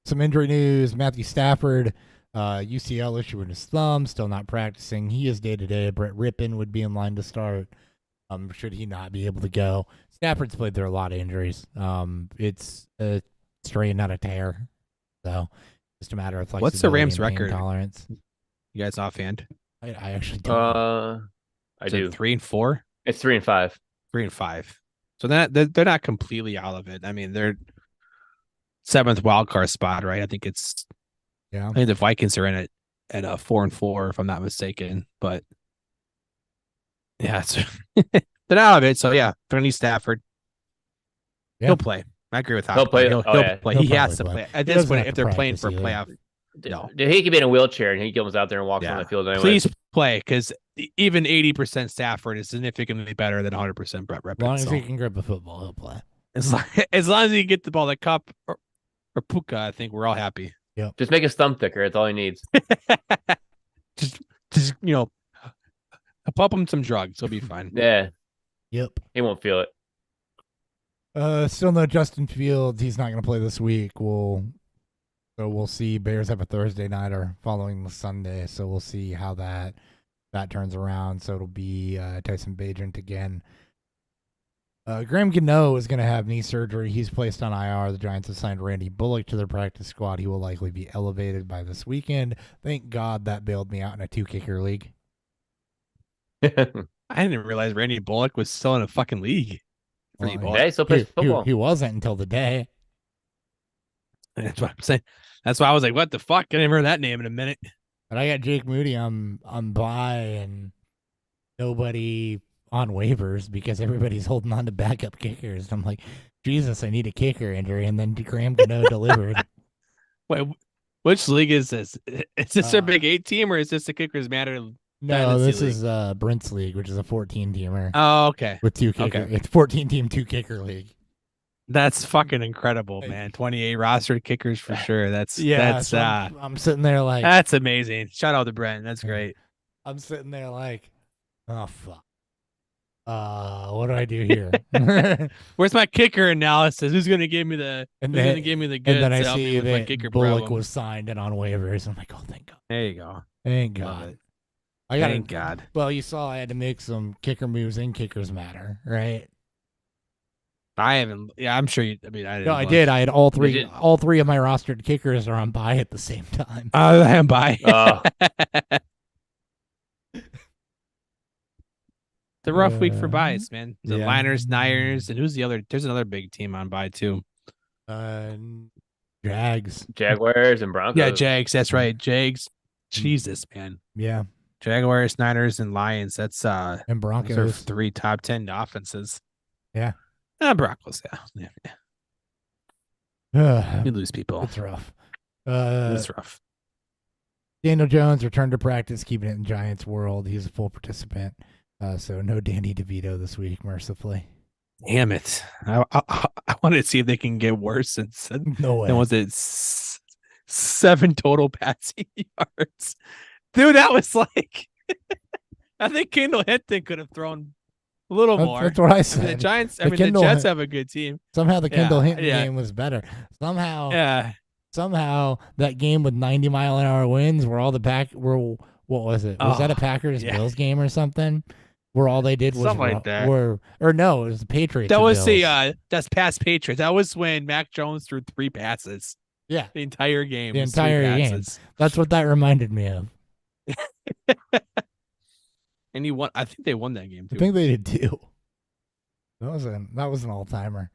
Some injury news. Matthew Stafford, UCL issue in his thumb, still not practicing. He is day-to-day. Brett Rippon would be in line to start. Should he not be able to go? Stafford's played through a lot of injuries. It's a strain, not a tear. So just a matter of flexibility. What's the Rams' and pain record? tolerance. You guys offhand? I actually don't. I Is it do. 3 and 4? It's 3 and 5. 3 and 5. So they're not completely out of it. I mean, they're 7th wild card spot, right? I think the Vikings are in it at a 4 and 4, if I'm not mistaken. But yeah, they're not out of it. So yeah, Tony Stafford, Yeah. he'll play. I agree with how He'll play. He'll yeah. play. He'll He has to probably play play. at He this doesn't point have if to they're playing for practice either. playoff. No. He could be in a wheelchair and he comes out there and walks on the field anyway. Please play, because even 80% Stafford is significantly better than 100% Brett As long Rippon. as So he can grip a football, he'll play. as long as he can get the ball to Cup or Puka, I think we're all happy. Just make his thumb thicker. That's all he needs. just pump him some drugs. He'll be fine. Yeah, Yep. he won't feel it. Still no Justin Fields. He's not going to play this week. We'll see. Bears have a Thursday nighter following the Sunday, so we'll see how that turns around. So it'll be Tyson Bagent again. Graham Gano is going to have knee surgery. He's placed on IR. The Giants have signed Randy Bullock to their practice squad. He will likely be elevated by this weekend. Thank God that bailed me out in a 2-kicker league. I didn't realize Randy Bullock was still in a fucking league. Well, Bullock. Yeah, he still plays football. He wasn't until the day. That's what I'm saying. That's why I was like, what the fuck? I didn't heard that name in a minute. But I got Jake Moody on bye and nobody on waivers because everybody's holding on to backup kickers. I'm like, Jesus, I need a kicker injury. And then Graham Gano delivered. Wait, which league is this? Is this a Uh, Big 8 team or is this the Kickers Matter? No, Fantasy this league. is Brent's league, which is a 14-teamer Oh, okay. with 2 kicker. okay. It's 14-team 2-kicker league. That's fucking incredible, man. 28 rostered kickers for sure. That's So I'm sitting there like that's amazing. Shout out to Brent. That's great. I'm sitting there like, oh fuck. What do I do here? Where's my kicker analysis? Who's gonna give me the And who's then- gonna give me the goods And then I to help me see with my that kicker Bullock problem? was signed and on waivers. I'm like, oh, thank God. There you go. Thank Love God. it. I got Thank God. Well, you saw I had to make some kicker moves in Kickers Matter, right? I haven't. Yeah, I'm sure you. I mean, I didn't. No, I look. did. I had all three. did. All three of my rostered kickers are on bye at the same time. I am by. Oh, It's a rough week for buys, man. The yeah. Liners, Niners, and who's the other? There's another big team on buy too. Jags. Jaguars and Broncos. Yeah, Jags. That's right, Jags. Jesus, man. Yeah, Jaguars, Niners, and Lions. That's and those are Broncos. 3 top 10 offenses. Yeah. Broncos. Yeah. We lose people. It's rough. It's rough. Daniel Jones returned to practice, keeping it in Giants world. He's a full participant. So no Danny DeVito this week, mercifully. Damn it! I wanted to see if they can get worse and No way. then was it 7 total passing yards? Dude, that was like I think Kendall Hinton could have thrown a little more. That's what I I said. mean, the Giants. The Kendall the Jets Hin- have a good team. Somehow the Kendall Yeah, Hinton yeah. game was better. Somehow Yeah, that game with 90-mile-an-hour winds where all the what was it? Was that a Oh, Packers yeah. Bills game or something? Where all they did was Something like that. or no, it was the Patriots. that and was the Bills. that's past Patriots. That was when Mac Jones threw 3 passes Yeah, the entire game. The was 3 entire game. passes. that's what that reminded me of. And he won. I think they won that game too. I think they did too. That was an all timer.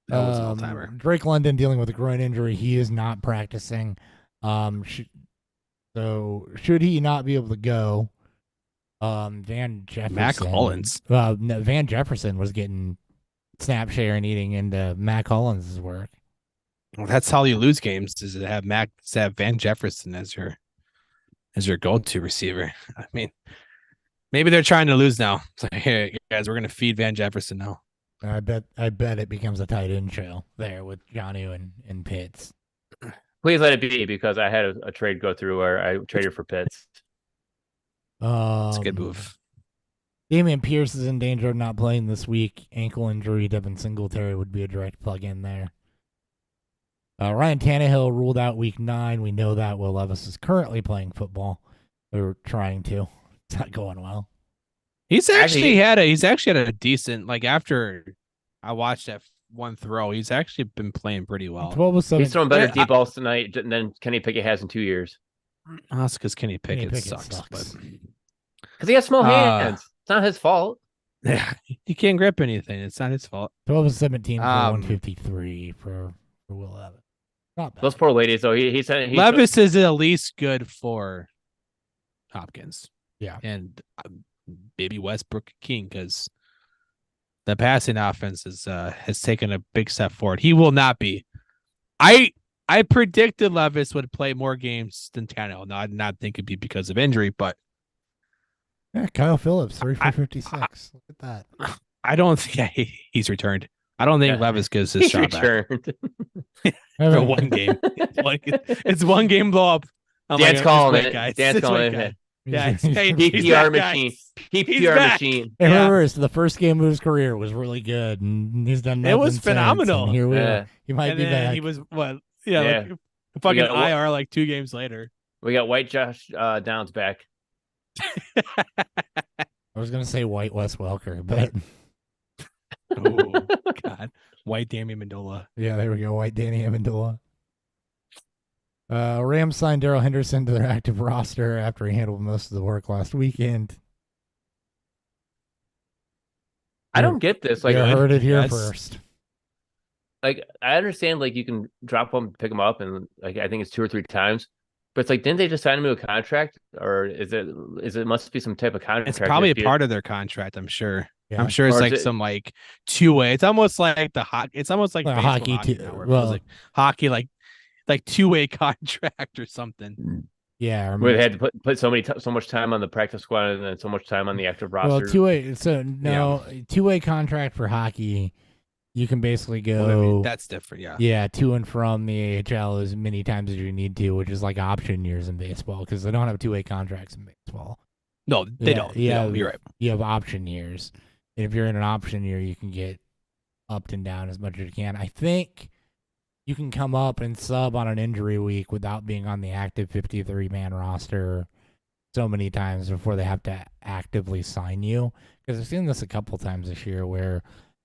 That was an all-timer. Drake London dealing with a groin injury. He is not practicing. So should he not be able to go? Van Jefferson. Mac Hollins. No, Van Jefferson was getting snap share and eating into Mac Hollins' work. Well, that's how you lose games. Is to have Van Jefferson as your go-to receiver. I mean, maybe they're trying to lose now. It's like, hey guys, we're gonna feed Van Jefferson now. I bet it becomes a tight end show there with Jonnu and Pitts. Please let it be because I had a trade go through where I traded for Pitts. It's a good move. Damian Pierce is in danger of not playing this week. Ankle injury. Devin Singletary would be a direct plug-in there. Ryan Tannehill ruled out week 9. We know that. Will Levis is currently playing football. They're trying to. It's not going well. He's Actually- had a decent, like, after I watched that one throw, he's actually been playing pretty well. 12 of 7. He's throwing better I- deep balls tonight than Kenny Pickett has in 2 years. That's because Kenny Kenny Pickett, Pickett sucks. sucks. But Because he has small Uh, hands. It's not his fault. yeah, he can't grip anything. It's not his fault. 12 of 17 for Um, 153 for Will Levis. Not bad. Those poor ladies. So he said he Levis is at least good for Hopkins. Yeah. And maybe Westbrook King, because the passing offense has taken a big step forward. He will not be. I predicted Levis would play more games than Tannehill. Now, I did not think it'd be because of injury, but Yeah, Kyle Phillips, 3 for 56. Look at that. I don't think he's returned. I don't think Yeah. Levis gives his he's shot back returned. for one game. It's one game blow up. I'm Dan's like, calling "Just wait, it. guys. Dan's Just calling wait, it. guys." Yeah, He's he's PPR back, machine. guys. PPR back. machine. And Yeah. remember, the first game of his career was really good, and he's done It nothing was since, phenomenal. and here we Yeah. are. He might And be then back. he was what? Yeah, Yeah. like fucking got what- IR like 2 games later. We got White Josh Downs back. I was gonna say White Wes Welker, but Oh God, White Damian Mendola. yeah, there we go. White Danny Amendola. Rams signed Darrell Henderson to their active roster after he handled most of the work last weekend. I don't get this. Like, you heard it here Yes. first. like I understand like you can drop them, pick them up, and like I think it's 2 or 3 times. But it's like, didn't they just sign him to a contract, or is it must be some type of contract? It's probably a that- part of their contract. I'm sure. Yeah. I'm sure it's Or is like it- some like 2-way. It's almost like the hockey. It's almost like Well, baseball, hockey hockey too. now, where it Well- feels like hockey, like 2-way contract or something. Yeah, I Where they remember. had to put so much time on the practice squad and then so much time on the active roster. Well, two-way. So no, two-way contract for hockey. You can basically go. Well, I mean, that's different. Yeah. Yeah, to and from the AHL as many times as you need to, which is like option years in baseball because they don't have two-way contracts in baseball. No, they Yeah, don't. yeah. They don't. You're right. You have option years, and if you're in an option year, you can get upped and down as much as you can. I think you can come up and sub on an injury week without being on the active 53-man roster so many times before they have to actively sign you. Because I've seen this a couple times this year where,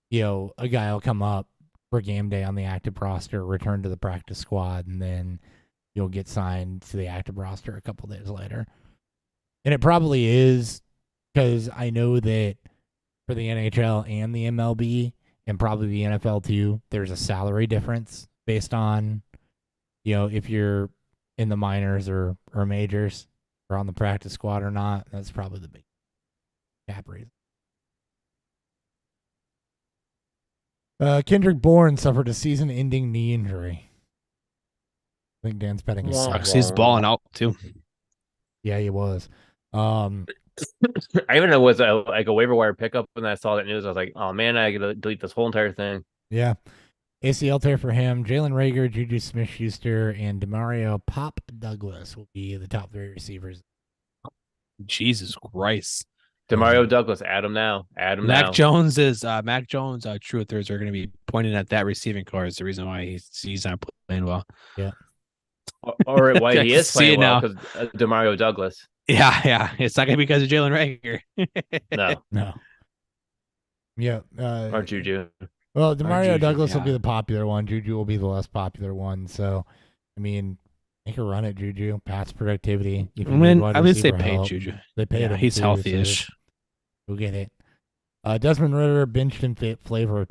you know, a guy will come up for game day on the active roster, return to the practice squad, and then you'll get signed to the active roster a couple days later. And it probably is because I know that for the NHL and the MLB and probably the NFL too, there's a salary difference based on, you know, if you're in the minors or majors or on the practice squad or not. That's probably the big cap reason. Kendrick Bourne suffered a season-ending knee injury. I think Dan's betting his Wow. Sucks. He's balling out too. Yeah, he was. I even know it was like a waiver wire pickup when I saw that news. I was like, oh man, I gotta delete this whole entire thing. Yeah. ACL tear for him. Jalen Rager, Juju Smith-Schuster, and Demario Pop Douglas will be the top 3 receivers. Jesus Christ. Demario Douglas, add him now. Add him Mac now. Jones, truthers are going to be pointing at that receiving core as the reason why he's not playing well. Or why I he can is see playing it well now. because Demario Douglas. Yeah. It's not going to be because of Jalen Rager. No, No. Yeah. or Juju. Well, Demario Juju, Douglas will be yeah. the popular one. Juju will be the less popular one. So, I mean, make a run at Juju. Pass productivity. If you I need mean, wide at least they receiver paid help, Juju. They paid Yeah, him. he's too, healthy-ish. So we'll get it. Desmond Ritter benched in flavor.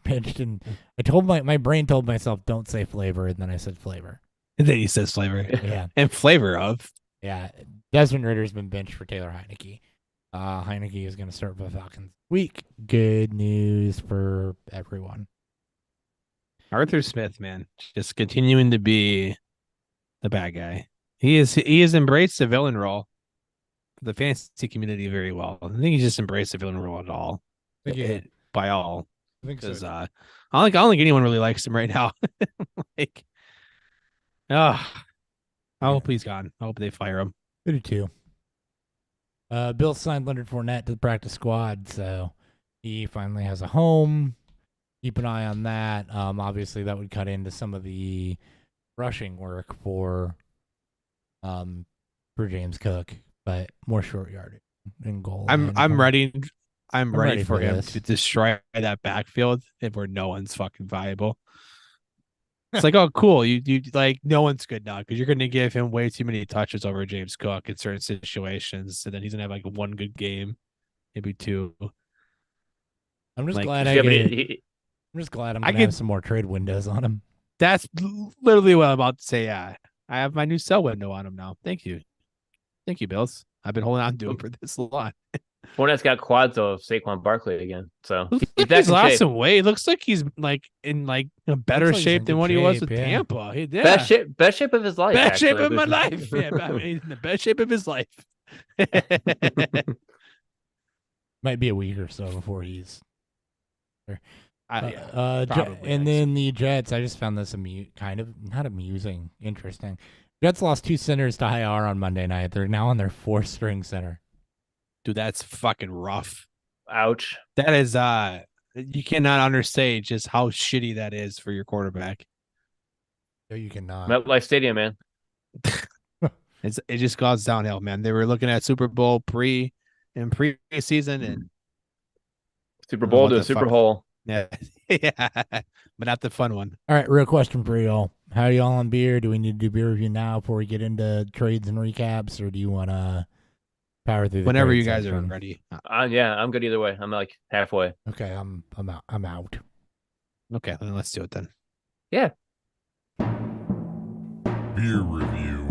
Benched in. I told my brain told myself don't say flavor, and then I said flavor. And then he says flavor. Yeah. And flavor of. Yeah, Desmond Ritter's been benched for Taylor Heineke. Heineke is going to start for the Falcons week. Good news for everyone. Arthur Smith, man, just continuing to be the bad guy. He has embraced the villain role for the fantasy community very well. I think he just embraced the villain role at all. I think, It- by all. I think Because so. I don't think anyone really likes him right now. Like, I hope he's gone. I hope they fire him. I do too. Bill signed Leonard Fournette to the practice squad, so he finally has a home. Keep an eye on that. Obviously, that would cut into some of the rushing work for James Cook, but more short yardage and goal. line I'm for- ready. I'm ready ready for for him this. to destroy that backfield if where no one's fucking viable. It's like, oh, cool. You like no one's good now because you're going to give him way too many touches over James Cook in certain situations, and then he's gonna have like one good game, maybe two. I'm just Like, glad Yeah, but I'm just glad I'm I gonna have could- some more trade windows on him. That's literally what I'm about to say. Yeah, I have my new sell window on him now. Thank you, Bills. I've been holding on to him for this long. Fournette's got quads of Saquon Barkley again. So Looks he's like back he's in lost shape. some weight. It looks like he's like in like a better like he's shape in than good what he was shape, with yeah. Tampa. Yeah. Best shape of his life. Best shape actually. of my life. Yeah, he's in the best shape of his life. Might be a week or so before he's. Yeah, Je- probably, and I'd then the Jets. I just found this kind of not amusing, interesting. Jets lost 2 centers to IR on Monday night. They're now on their 4th string center. dude, that's fucking rough. Ouch. That is you cannot understate just how shitty that is for your quarterback. No, you cannot. MetLife Stadium, man. It just goes downhill, man. They were looking at Super Bowl preseason and Super know Bowl what to a the Super fuck. Bowl. yeah, yeah, but not the fun one. All right, real question for y'all. How y'all on beer? Do we need to do beer review now before we get into trades and recaps, or do you want to power through the Whenever trade you guys are section? ready. Yeah, I'm good either way. I'm like halfway. Okay, I'm out. I'm out. Okay, then let's do it then. Yeah. Beer review.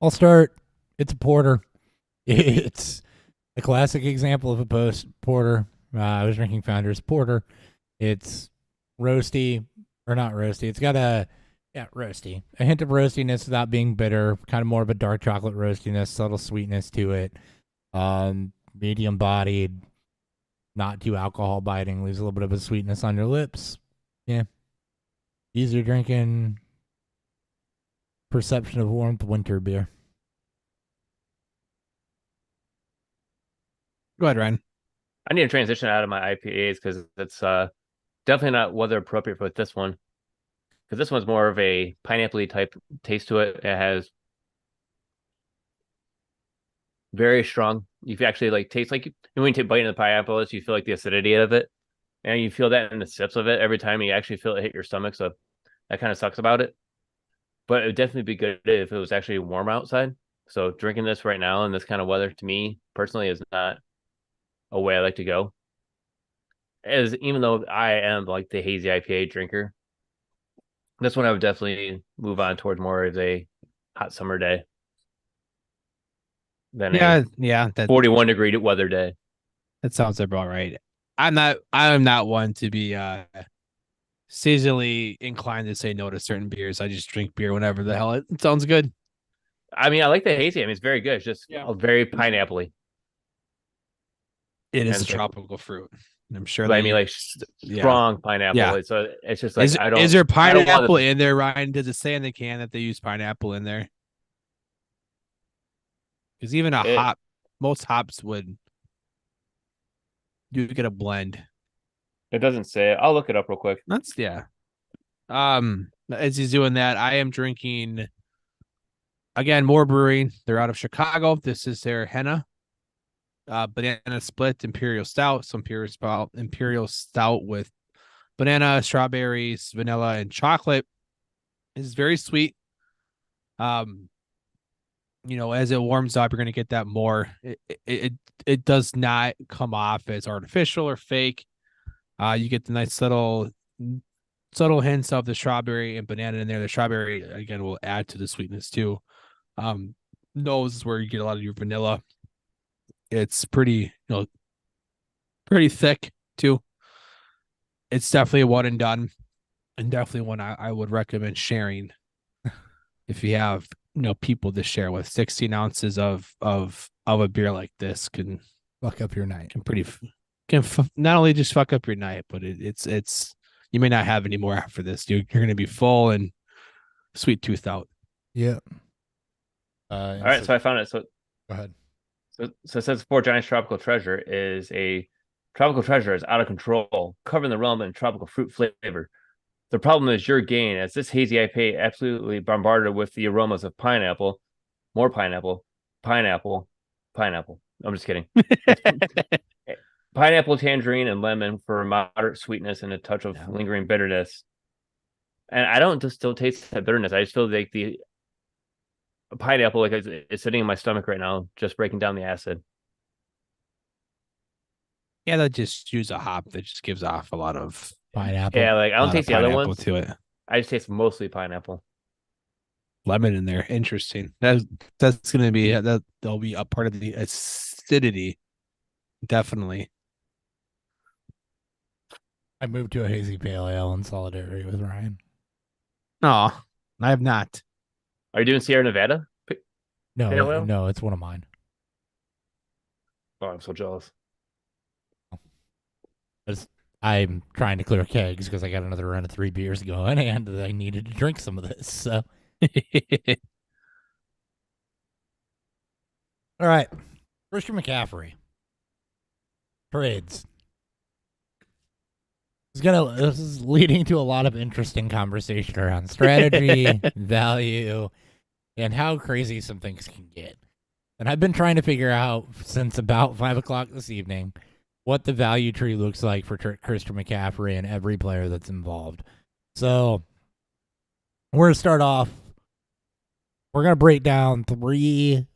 I'll start. It's a porter. It's a classic example of a post porter. I was drinking Founders Porter. It's roasty, or not roasty. It's got roasty. A hint of roastiness without being bitter. Kind of more of a dark chocolate roastiness, subtle sweetness to it. Medium bodied, not too alcohol biting. Leaves a little bit of a sweetness on your lips. Yeah. Easier drinking. Perception of warmth winter beer. Go ahead, Ryan. I need to transition out of my IPAs because it's definitely not weather appropriate for this one. Because this one's more of a pineapple type taste to it. It has very strong. You actually like taste like when you take a bite into the pineapple, you feel like the acidity of it, and you feel that in the sips of it every time you actually feel it hit your stomach. So that kind of sucks about it. But it would definitely be good if it was actually warm outside. So drinking this right now in this kind of weather, to me personally, is not a way I like to go. As even though I am like the hazy IPA drinker, this one I would definitely move on towards more of a hot summer day than a Yeah, that 41 degree weather day. that sounds about right. I'm not one to be seasonally inclined to say no to certain beers. I just drink beer whenever the hell it sounds good. I mean, I like the hazy. I mean, it's very good. It's just very pineapple-y. It is And a so- tropical fruit. And I'm sure But I that mean, like yeah. strong pineapple. Yeah. So it's just like is, I don't. is there I don't want pineapple to- in there, Ryan? Does it say in the can that they use pineapple in there? Because even most hops would you get a blend. It doesn't say it. I'll look it up real quick. That's yeah. As he's doing that, I am drinking again more brewing. They're out of Chicago. This is their henna. Banana split imperial stout, some imperial stout with banana, strawberries, vanilla, and chocolate. It's very sweet. As it warms up, you're gonna get that more. It does not come off as artificial or fake. You get the nice little subtle hints of the strawberry and banana in there. The strawberry again will add to the sweetness too. Nose is where you get a lot of your vanilla. It's pretty thick too. It's definitely a one and done, and definitely one I would recommend sharing if you have people to share with. 16 ounces of a beer like this can Fuck up your night. not only just fuck up your night, but it's you may not have any more after this. You're going to be full and sweet tooth out. Yeah. All right, so I found it. So go ahead. So it says Four Giants Tropical Treasure is a tropical treasure is out of control, covering the realm in tropical fruit flavor. The problem is your gain, as this hazy IPA absolutely bombarded with the aromas of pineapple, more pineapple, pineapple, pineapple. I'm just kidding. Pineapple, tangerine, and lemon for moderate sweetness and a touch of lingering bitterness. And I don't just still taste that bitterness. I just feel like the pineapple, like it's sitting in my stomach right now, just breaking down the acid. Yeah, that just use a hop that just gives off a lot of Pineapple. Yeah, like I don't lot of taste the other pineapple ones. to it. I just taste mostly pineapple. Lemon in there. Interesting. That's gonna be that'll be a part of the acidity. Definitely. I moved to a hazy pale ale in solidarity with Ryan. No, I have not. Are you doing Sierra Nevada? No, Pale ale? no, it's one of mine. Oh, I'm so jealous. I'm trying to clear kegs because I got another run of 3 beers going, and I needed to drink some of this. So, all right, Christian McCaffrey trades. This is leading to a lot of interesting conversation around strategy, value, and how crazy some things can get. And I've been trying to figure out since about 5 o'clock this evening what the value tree looks like for Christian McCaffrey and every player that's involved. So we're going to start off. We're going to break down 3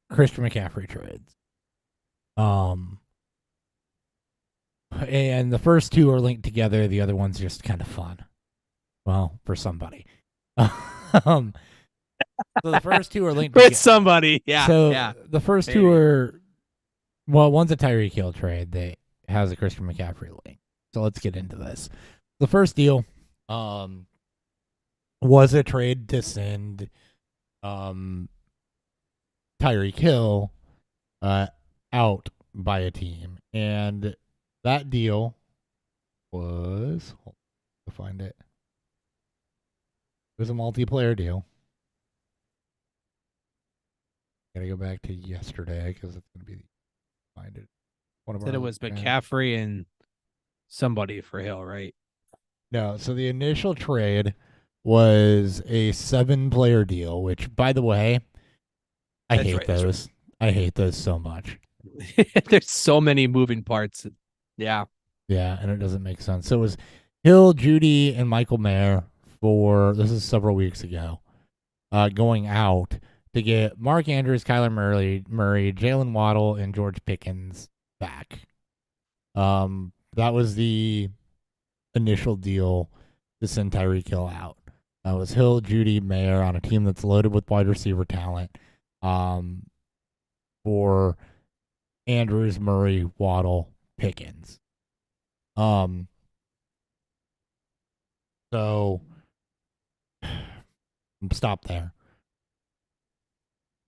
Christian McCaffrey trades. And the first 2 are linked together. The other one's just kind of fun. Well, for somebody. So the first 2 are linked With together. somebody. Yeah. So yeah. the first Maybe. 2 are, well, one's a Tyreek Hill trade that has a Christian McCaffrey link. So let's get into this. The first deal was a trade to send Tyreek Hill out by a team. And that deal was, hold on, to find it. It was a multiplayer deal. Gotta go back to yesterday because it's gonna be find it. One of Said our it was guys. McCaffrey and somebody for Hill, right? No, so the initial trade was a 7-player deal, which, by the way, I That's hate right, that's those. I hate those so much. There's so many moving parts. Yeah. Yeah, and it doesn't make sense. So it was Hill, Judy, and Michael Mayer this is several weeks ago, going out to get Mark Andrews, Kyler Murray, Jalen Waddle, and George Pickens back. That was the initial deal to send Tyreek Hill out. That was Hill, Judy, Mayer on a team that's loaded with wide receiver talent. For Andrews, Murray, Waddle, Pickens. So stop there.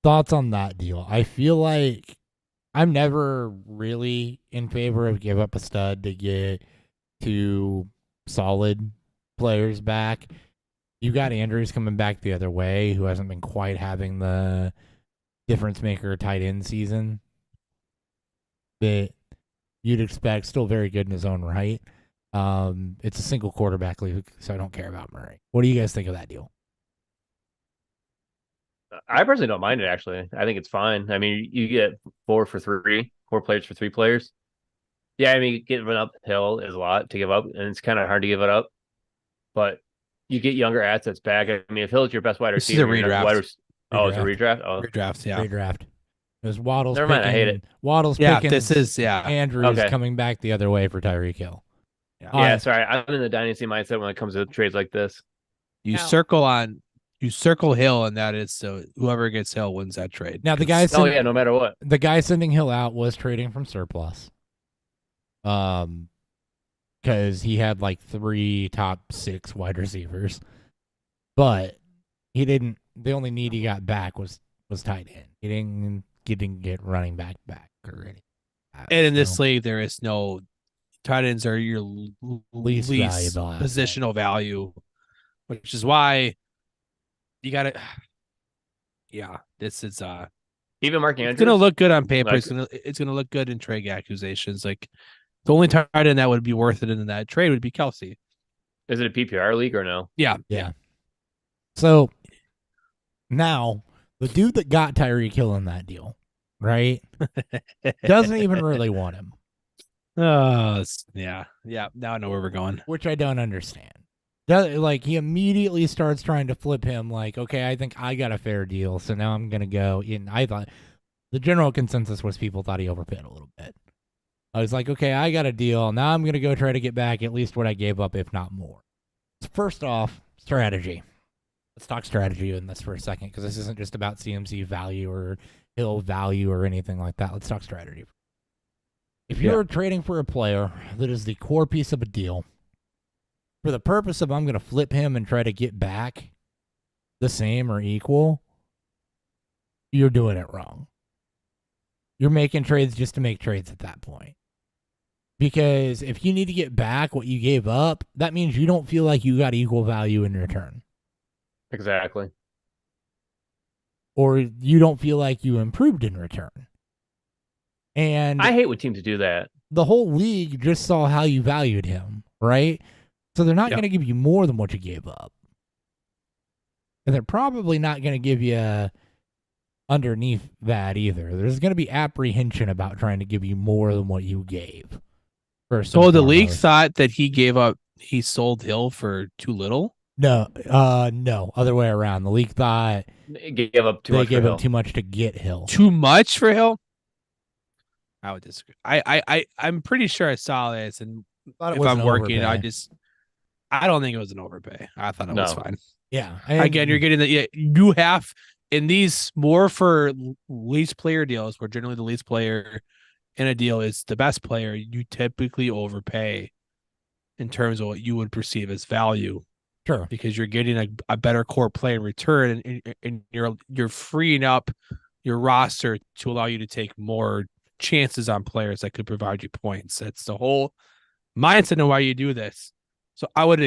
Thoughts on that deal? I feel like I'm never really in favor of give up a stud to get 2 solid players back. You got Andrews coming back the other way, who hasn't been quite having the difference maker tight end season that you'd expect. Still very good in his own right. It's a single quarterback league, so I don't care about Murray. What do you guys think of that deal? I personally don't mind it, actually. I think it's fine. I mean, you get 4 players for 3 players. Yeah, I mean, giving up Hill is a lot to give up, and it's kind of hard to give it up. But you get younger assets back. I mean, if Hill's your best wide This is receiver, a redraft. Oh, it's a redraft? Oh, Redraft, yeah. Redraft. It was Waddle's Never mind, I hate picking- it. Waddle's Yeah, picking this is Andrews Okay. coming back the other way for Tyreek Hill. yeah, sorry. I'm in the dynasty mindset when it comes to trades like this. You Now- circle Hill, and that is so whoever gets Hill wins that trade. Now the guy Oh, yeah, no matter what. the guy sending Hill out was trading from surplus. Because he had like 3 top 6 wide receivers, but he didn't. The only need he got back was tight end. He didn't get running back or anything. And in this So, league, there is no tight ends are your Least least valuable asset. positional value, which is why you got to. Yeah, this is Even Mark Andrews. it's gonna look good on paper. Like- It's gonna look good in trade accusations. Like the only tight end that would be worth it in that trade would be Kelsey. Is it a PPR league or no? Yeah. So now the dude that got Tyreek Hill in that deal, right, doesn't even really want him, Yeah. Now I know where we're going. which I don't understand. Like, he immediately starts trying to flip him like, okay, I think I got a fair deal, so now I'm going to go in. I thought the general consensus was people thought he overpaid a little bit. I was like, okay, I got a deal. Now I'm going to go try to get back at least what I gave up, if not more. First off, strategy. Let's talk strategy in this for a second, because this isn't just about CMC value or Hill value or anything like that. Let's talk strategy. If you're trading for a player that is the core piece of a deal, for the purpose of I'm going to flip him and try to get back the same or equal, you're doing it wrong. You're making trades just to make trades at that point. Because if you need to get back what you gave up, that means you don't feel like you got equal value in return. Exactly. Or you don't feel like you improved in return. And I hate when teams do that. the whole league just saw how you valued him, right? So they're not going to give you more than what you gave up. And they're probably not going to give you underneath that either. There's going to be apprehension about trying to give you more than what you gave. So the league thought that he sold Hill for too little? No, other way around. The league thought They gave up too they much. gave for him Hill. too much to get Hill. Too much for Hill? I would disagree. I'm pretty sure I saw this, and Thought it if was I'm an working, overpay. I don't think it was an overpay. I thought it was No. fine. Yeah. Again, you're getting you have in these more for lease player deals, where generally the lease player in a deal is the best player. You typically overpay in terms of what you would perceive as value, sure. because you're getting a better core play in return, and you're freeing up your roster to allow you to take more chances on players that could provide you points. That's the whole mindset of why you do this. So I would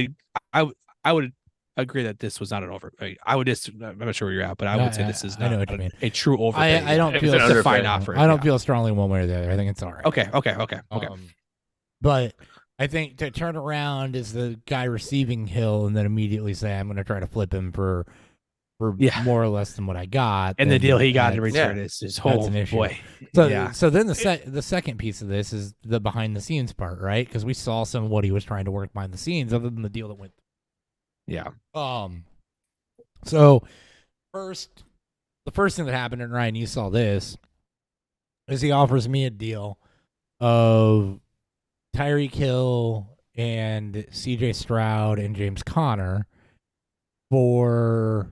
agree that this was not an overpay. I'm not sure where you're at, but I would say this is I know not what you mean. a true overpay. I don't It's feel an it's a fine underpay. offer. I don't feel strongly one way or the other. I think it's all right. Okay. But I think to turn around as the guy receiving Hill and then immediately say I'm going to try to flip him for more or less than what I got, And the then deal he got in that's- return is an issue. boy. So, yeah. so then the second piece of this is the behind the scenes part, right? Because we saw some of what he was trying to work behind the scenes, other than the deal that went. Yeah. So the first thing that happened, and Ryan, you saw this, is he offers me a deal of Tyreek Hill and CJ Stroud and James Conner for,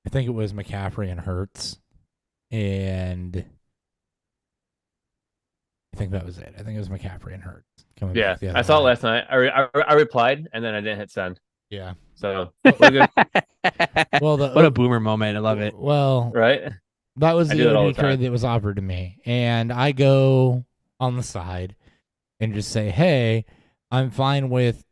I think it was McCaffrey and Hurts, and I think that was it. I think it was McCaffrey and Hurts. Coming Yeah, back the other I saw it way. last night. I replied and then I didn't hit send. Yeah. So we're good, Well, What a boomer moment. I love it. Well, right? that was I the do it all only the time. trade that was offered to me. And I go on the side and just say, hey, I'm fine with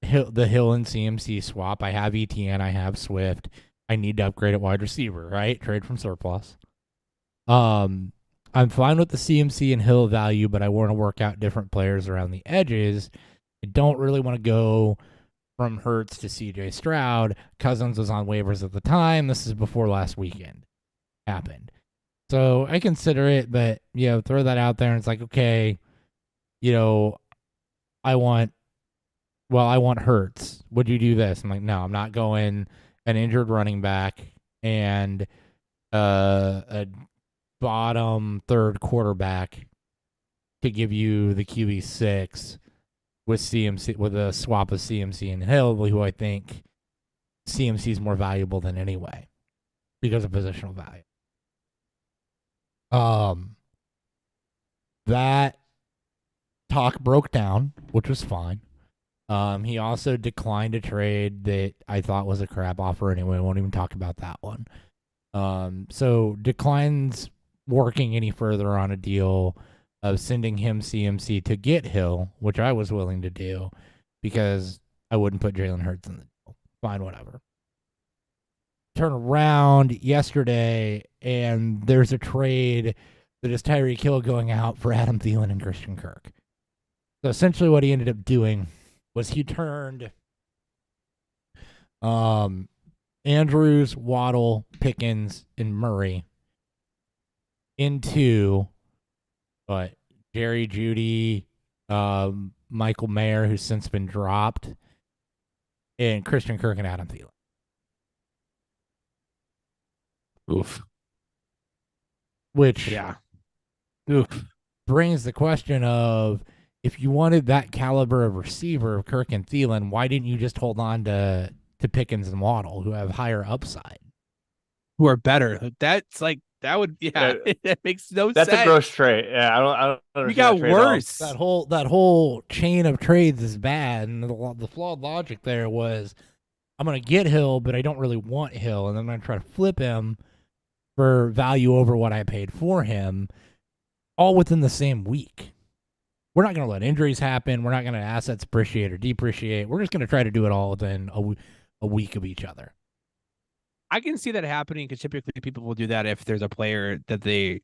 the Hill and CMC swap. I have ETN. I have Swift. I need to upgrade at wide receiver, right? Trade from surplus. I'm fine with the CMC and Hill value, but I want to work out different players around the edges. I don't really want to go from Hurts to CJ Stroud. Cousins was on waivers at the time. This is before last weekend happened. So I consider it, but, throw that out there and it's like, okay, I want Hurts. Would you do this? I'm like, no, I'm not going an injured running back and a bottom third quarterback to give you the QB6 with CMC, with a swap of CMC and Hill, who I think CMC is more valuable than anyway because of positional value. That talk broke down, which was fine. He also declined a trade that I thought was a crap offer anyway. I won't even talk about that one. So declines working any further on a deal of sending him CMC to get Hill, which I was willing to do because I wouldn't put Jalen Hurts in the deal. Fine, whatever. Turn around yesterday, and there's a trade that is Tyreek Hill going out for Adam Thielen and Christian Kirk. So essentially what he ended up doing was he turned Andrews, Waddle, Pickens, and Murray into Jerry Jeudy, Michael Mayer, who's since been dropped, and Christian Kirk and Adam Thielen. Oof. Which Yeah. Oof. brings the question of, if you wanted that caliber of receiver of Kirk and Thielen, why didn't you just hold on to Pickens and Waddle, who have higher upside? Who are better? That's like that would that makes no That's sense. a gross trade. Yeah, I don't We understand got that trade at all. worse. That whole chain of trades is bad, and the flawed logic there was, I'm going to get Hill, but I don't really want Hill, and I'm going to try to flip him for value over what I paid for him, all within the same week. We're not going to let injuries happen. We're not going to assets appreciate or depreciate. We're just going to try to do it all within a week of each other. I can see that happening because typically people will do that if there's a player that they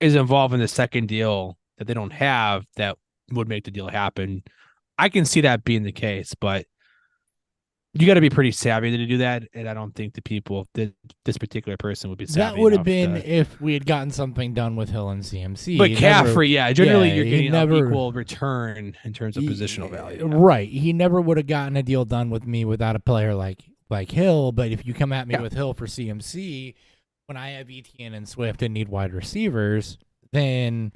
is involved in the second deal that they don't have that would make the deal happen. I can see that being the case, but you got to be pretty savvy to do that, and I don't think the people that this particular person would be savvy. That would have enough been to- if we had gotten something done with Hill and CMC. But Caffrey, generally yeah, you're he getting never- an equal return in terms of positional value. Right. He never would have gotten a deal done with me without a player like Hill. But if you come at me with Hill for CMC, when I have ETN and Swift and need wide receivers, then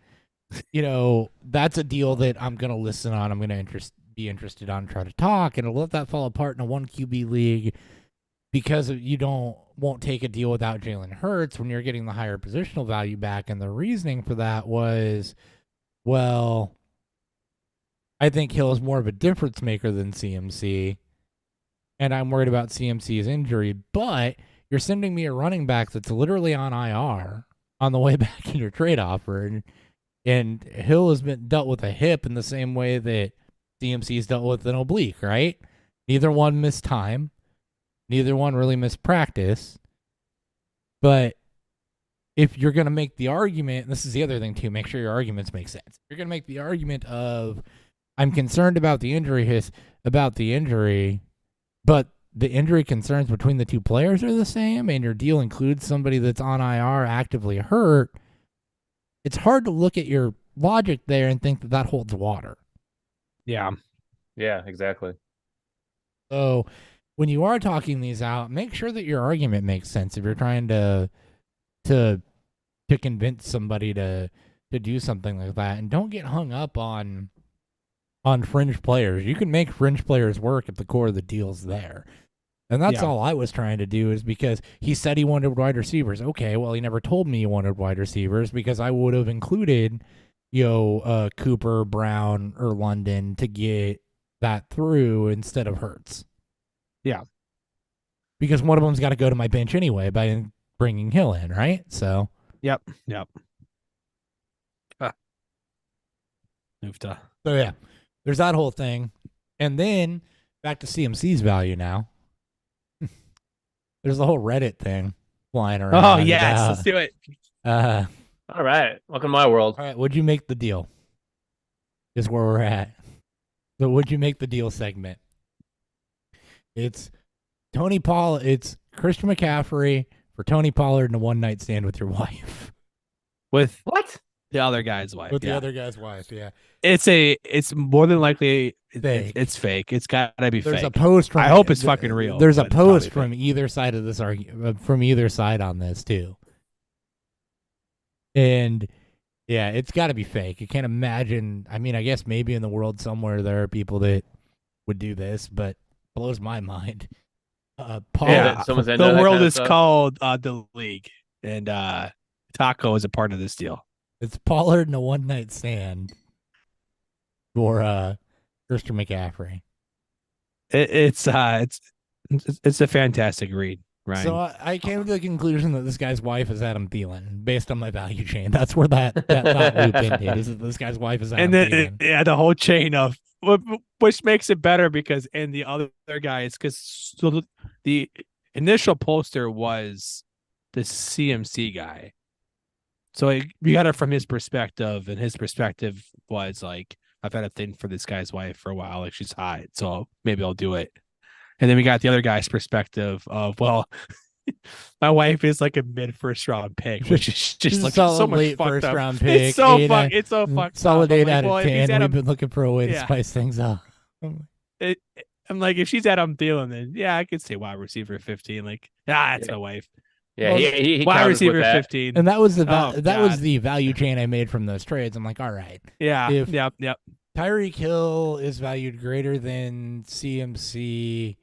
that's a deal that I'm going to listen on. I'm going to be interested on, try to talk, and let that fall apart in a 1 QB league because you won't take a deal without Jalen Hurts when you're getting the higher positional value back. And the reasoning for that was, well, I think Hill is more of a difference maker than CMC, and I'm worried about CMC's injury, but you're sending me a running back that's literally on IR on the way back in your trade offer, and Hill has been dealt with a hip in the same way that CMC's dealt with an oblique, right? Neither one missed time. Neither one really missed practice. But if you're going to make the argument, and this is the other thing too, make sure your arguments make sense. If you're going to make the argument of, I'm concerned about the injury, but the injury concerns between the two players are the same, and your deal includes somebody that's on IR actively hurt, it's hard to look at your logic there and think that holds water. Yeah. Yeah, exactly. So when you are talking these out, make sure that your argument makes sense. If you're trying to convince somebody to do something like that, and don't get hung up on fringe players. You can make fringe players work if the core of the deal's there. And that's all I was trying to do, is because he said he wanted wide receivers. Okay, well, he never told me he wanted wide receivers, because I would have included, Cooper, Brown, or London to get that through instead of Hurts. Yeah. Because one of them's got to go to my bench anyway by bringing Hill in, right? So. Yep. So, yeah, there's that whole thing. And then back to CMC's value now. There's the whole Reddit thing flying around. Oh, yes. Let's do it. All right. Welcome to my world. All right. Would you make the deal? Is where we're at. So, would you make the deal segment? It's It's Christian McCaffrey for Tony Pollard and a one-night stand with your wife. With What? the other guy's wife. With the other guy's wife, yeah. It's more than likely Fake. it's fake. It's gotta be There's fake. a post from. I hope it's fucking real. There's a but it's probably post from either side of this argument, from either side on this too. And yeah, it's got to be fake. You can't imagine. I mean, I guess maybe in the world somewhere there are people that would do this, but it blows my mind. Paul, Yeah, someone's into the that world kind of is stuff. called the league, and Taco is a part of this deal. it's Pollard and a one-night stand for Christian McCaffrey. It's a fantastic read, Ryan. So I came to the conclusion that this guy's wife is Adam Thielen, based on my value chain. That's where that thought loop ended. Is that this guy's wife is Adam and then Thielen? the whole chain of which makes it better because and the other guys because the initial poster was the CMC guy, so we got it from his perspective, and his perspective was like, I've had a thing for this guy's wife for a while. Like she's hot, so maybe I'll do it. And then we got the other guy's perspective of, well, my wife is like a mid first round pick, which is just like solid so much late fucked first up. round pick. It's so eight fuck. out- It's so fucked solid up. I'm 8 like, out well, of if he's 10. Adam, We've been looking for a way to Yeah. spice things up. I'm like, if she's Adam Thielen, then yeah, I could say wide receiver 15. Like, that's Yeah. my wife. Yeah, Well, he Wide counted receiver with that. 15. And that was the Oh, that was God. the value chain I made from those trades. I'm like, all right, Yeah. if- Yep. Tyreek Hill is valued greater than CMC,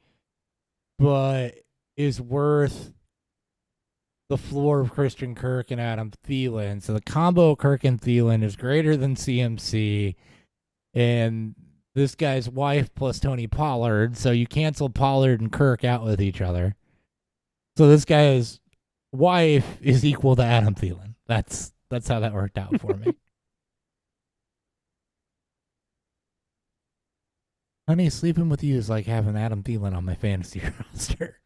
but is worth the floor of Christian Kirk and Adam Thielen. So the combo Kirk and Thielen is greater than CMC, and this guy's wife plus Tony Pollard. So you cancel Pollard and Kirk out with each other. So this guy's wife is equal to Adam Thielen. That's how that worked out for me. Honey, sleeping with you is like having Adam Thielen on my fantasy roster.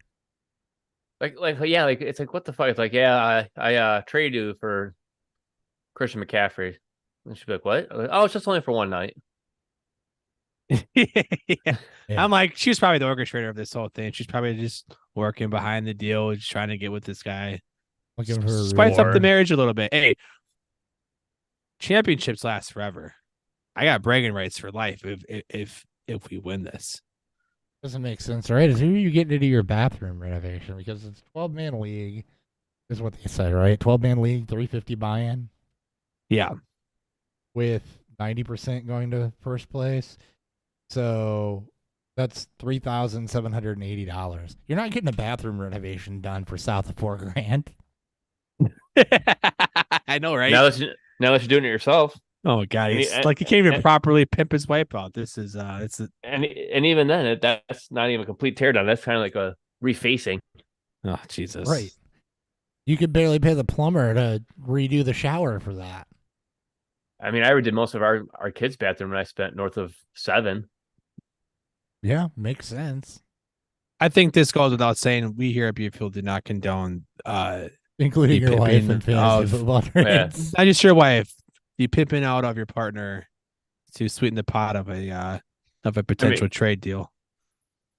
Like yeah, like it's like what the fuck? It's like, yeah, I trade you for Christian McCaffrey. And she'd be like, what? I'm like, oh, it's just only for one night. Yeah. Yeah. I'm like, she was probably the orchestrator of this whole thing. She's probably just working behind the deal, just trying to get with this guy. Looking for a Spice up the reward. marriage a little bit. Hey, championships last forever. I got bragging rights for life if we win this. Doesn't make sense, right? Is who are you getting into your bathroom renovation? Because it's 12-man league, is what they said, right? 12-man league, 350 buy-in Yeah. with 90% going to first place. So that's $3,780. You're not getting a bathroom renovation done for south of $4,000. I know, right? Now that you're doing it yourself, Oh god, And he's he- like he can't even and- properly pimp his wipe out. This is it's a, and even then, that's not even a complete teardown. That's kind of like a refacing. oh Jesus. Right. You could barely pay the plumber to redo the shower for that. I mean, I already did most of our kids' bathroom, and I spent north of $7,000. Yeah, makes sense. I think this goes without saying. We here at Beautiful do not condone Including The your wife pimping and fantasy of- football trades. not just your wife, the pimping out of your partner to sweeten the pot of a potential trade deal.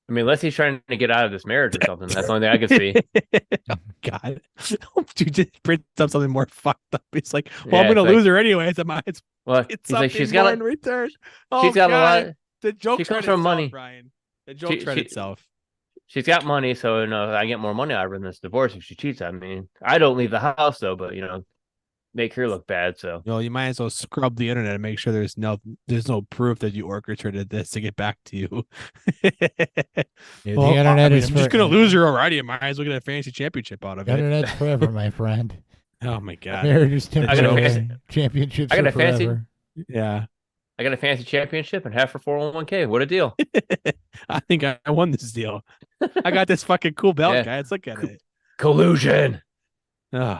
I mean, unless he's trying to get out of this marriage or something. That's the only thing I can see. Oh, God, dude, just brings up something more fucked up. It's like, well, Yeah, I'm gonna it's like- lose her anyways. I might as Well, well get he's like, something she's more got in return. Oh, she's got God. a lot. The joke she tried comes from itself, money. Brian. The joke tried she- itself. She's got money, so I get more money out of her in this divorce if she cheats on me. I don't leave the house though, but make her look bad. So You know, you might as well scrub the internet and make sure there's no proof that you orchestrated this to get back to you. Yeah, Well, the internet I mean, is I'm just for- gonna lose her already. I might as well get a fantasy championship out of The it. internet's forever, my friend. Oh my god. Marriage is got a temporary. fancy- Championships I got are a fancy- forever. Yeah. I got a fancy championship and half for 401k. What a deal! I think I won this deal. I got this fucking cool belt, Yeah. guys. Look at it. Collusion. Oh,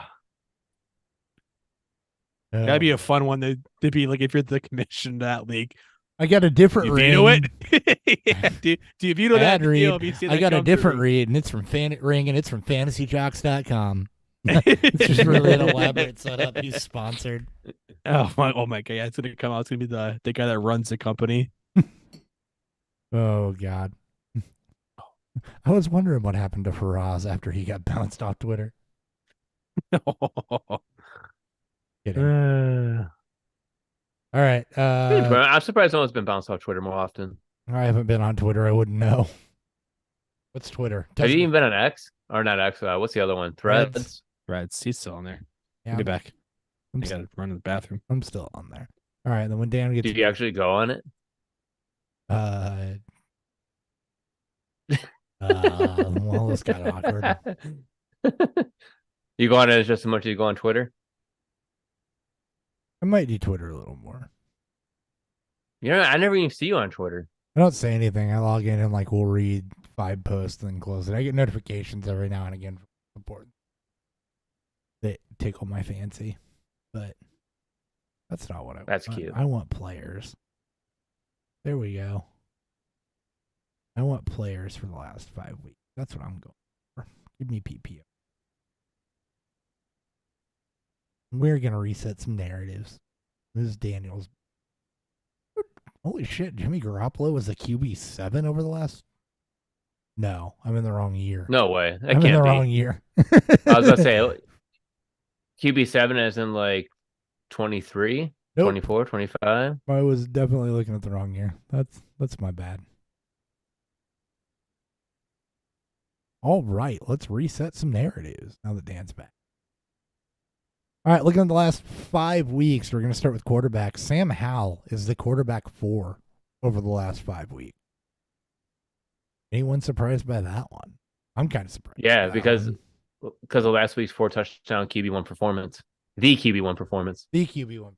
Oh. that'd be a fun one to be like if you're the commission of that league. I got a different You ring. veto it? Yeah, do you veto that Ad read. deal if you see I that got a come different through? read, and it's from ring, and it's from fantasyjocks.com. It's just really an elaborate setup. He's sponsored. Oh my god, yeah, it's gonna come out. It's gonna be the guy that runs the company. Oh God. I was wondering what happened to Faraz after he got bounced off Twitter. Kidding. All right. I'm surprised no one's been bounced off Twitter more often. I haven't been on Twitter. I wouldn't know. What's Twitter? Have you Doesn't- even been on X or not X? What's the other one? Threads. Threads. Reds, he's still on there. Yeah, I'll be back. I'm, I gotta run to the bathroom. I'm still on there. All right. Then when Dan gets Did you actually go on it? well, this got awkward. You go on it just as much as you go on Twitter? I might do Twitter a little more. I never even see you on Twitter. I don't say anything. I log in and we'll read 5 posts and then close it. I get notifications every now and again from support that tickle my fancy, but that's not what I want. That's cute. I want players. There we go. I want players for the last 5 weeks. That's what I'm going for. Give me PPO. We're going to reset some narratives. This is Daniel's. Holy shit, Jimmy Garoppolo was the QB7 over the last. No, I'm in the wrong year. No way. That I'm in the can't wrong be. year. I was gonna say QB7 as in like 23, Nope. 24, 25. I was definitely looking at the wrong year. That's my bad. All right, let's reset some narratives now that Dan's back. All right, looking at the last 5 weeks, we're going to start with quarterbacks. Sam Howell is the quarterback 4 over the last 5 weeks. Anyone surprised by that one? I'm kind of surprised. Yeah, by that because one. of last week's 4 touchdown QB1 performance. The QB1 performance. The QB1.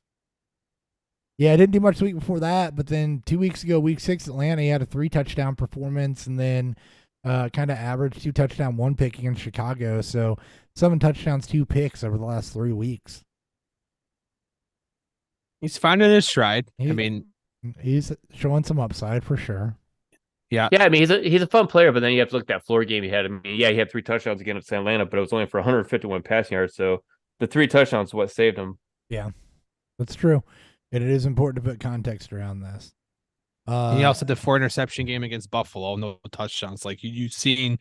Yeah, I didn't do much the week before that, but then 2 weeks ago, week 6, Atlanta, he had a 3 touchdown performance, and then kind of averaged 2 touchdown, 1 pick against Chicago. So 7 touchdowns, 2 picks over the last 3 weeks. He's finding his stride. I mean, he's showing some upside for sure. Yeah. Yeah, I mean he's a fun player, but then you have to look at that floor game he had. I mean, yeah, he had 3 touchdowns against Atlanta, but it was only for 151 passing yards. So the 3 touchdowns is what saved him. Yeah, that's true. And it is important to put context around this. He also did 4 interception game against Buffalo, no touchdowns. Like you've seen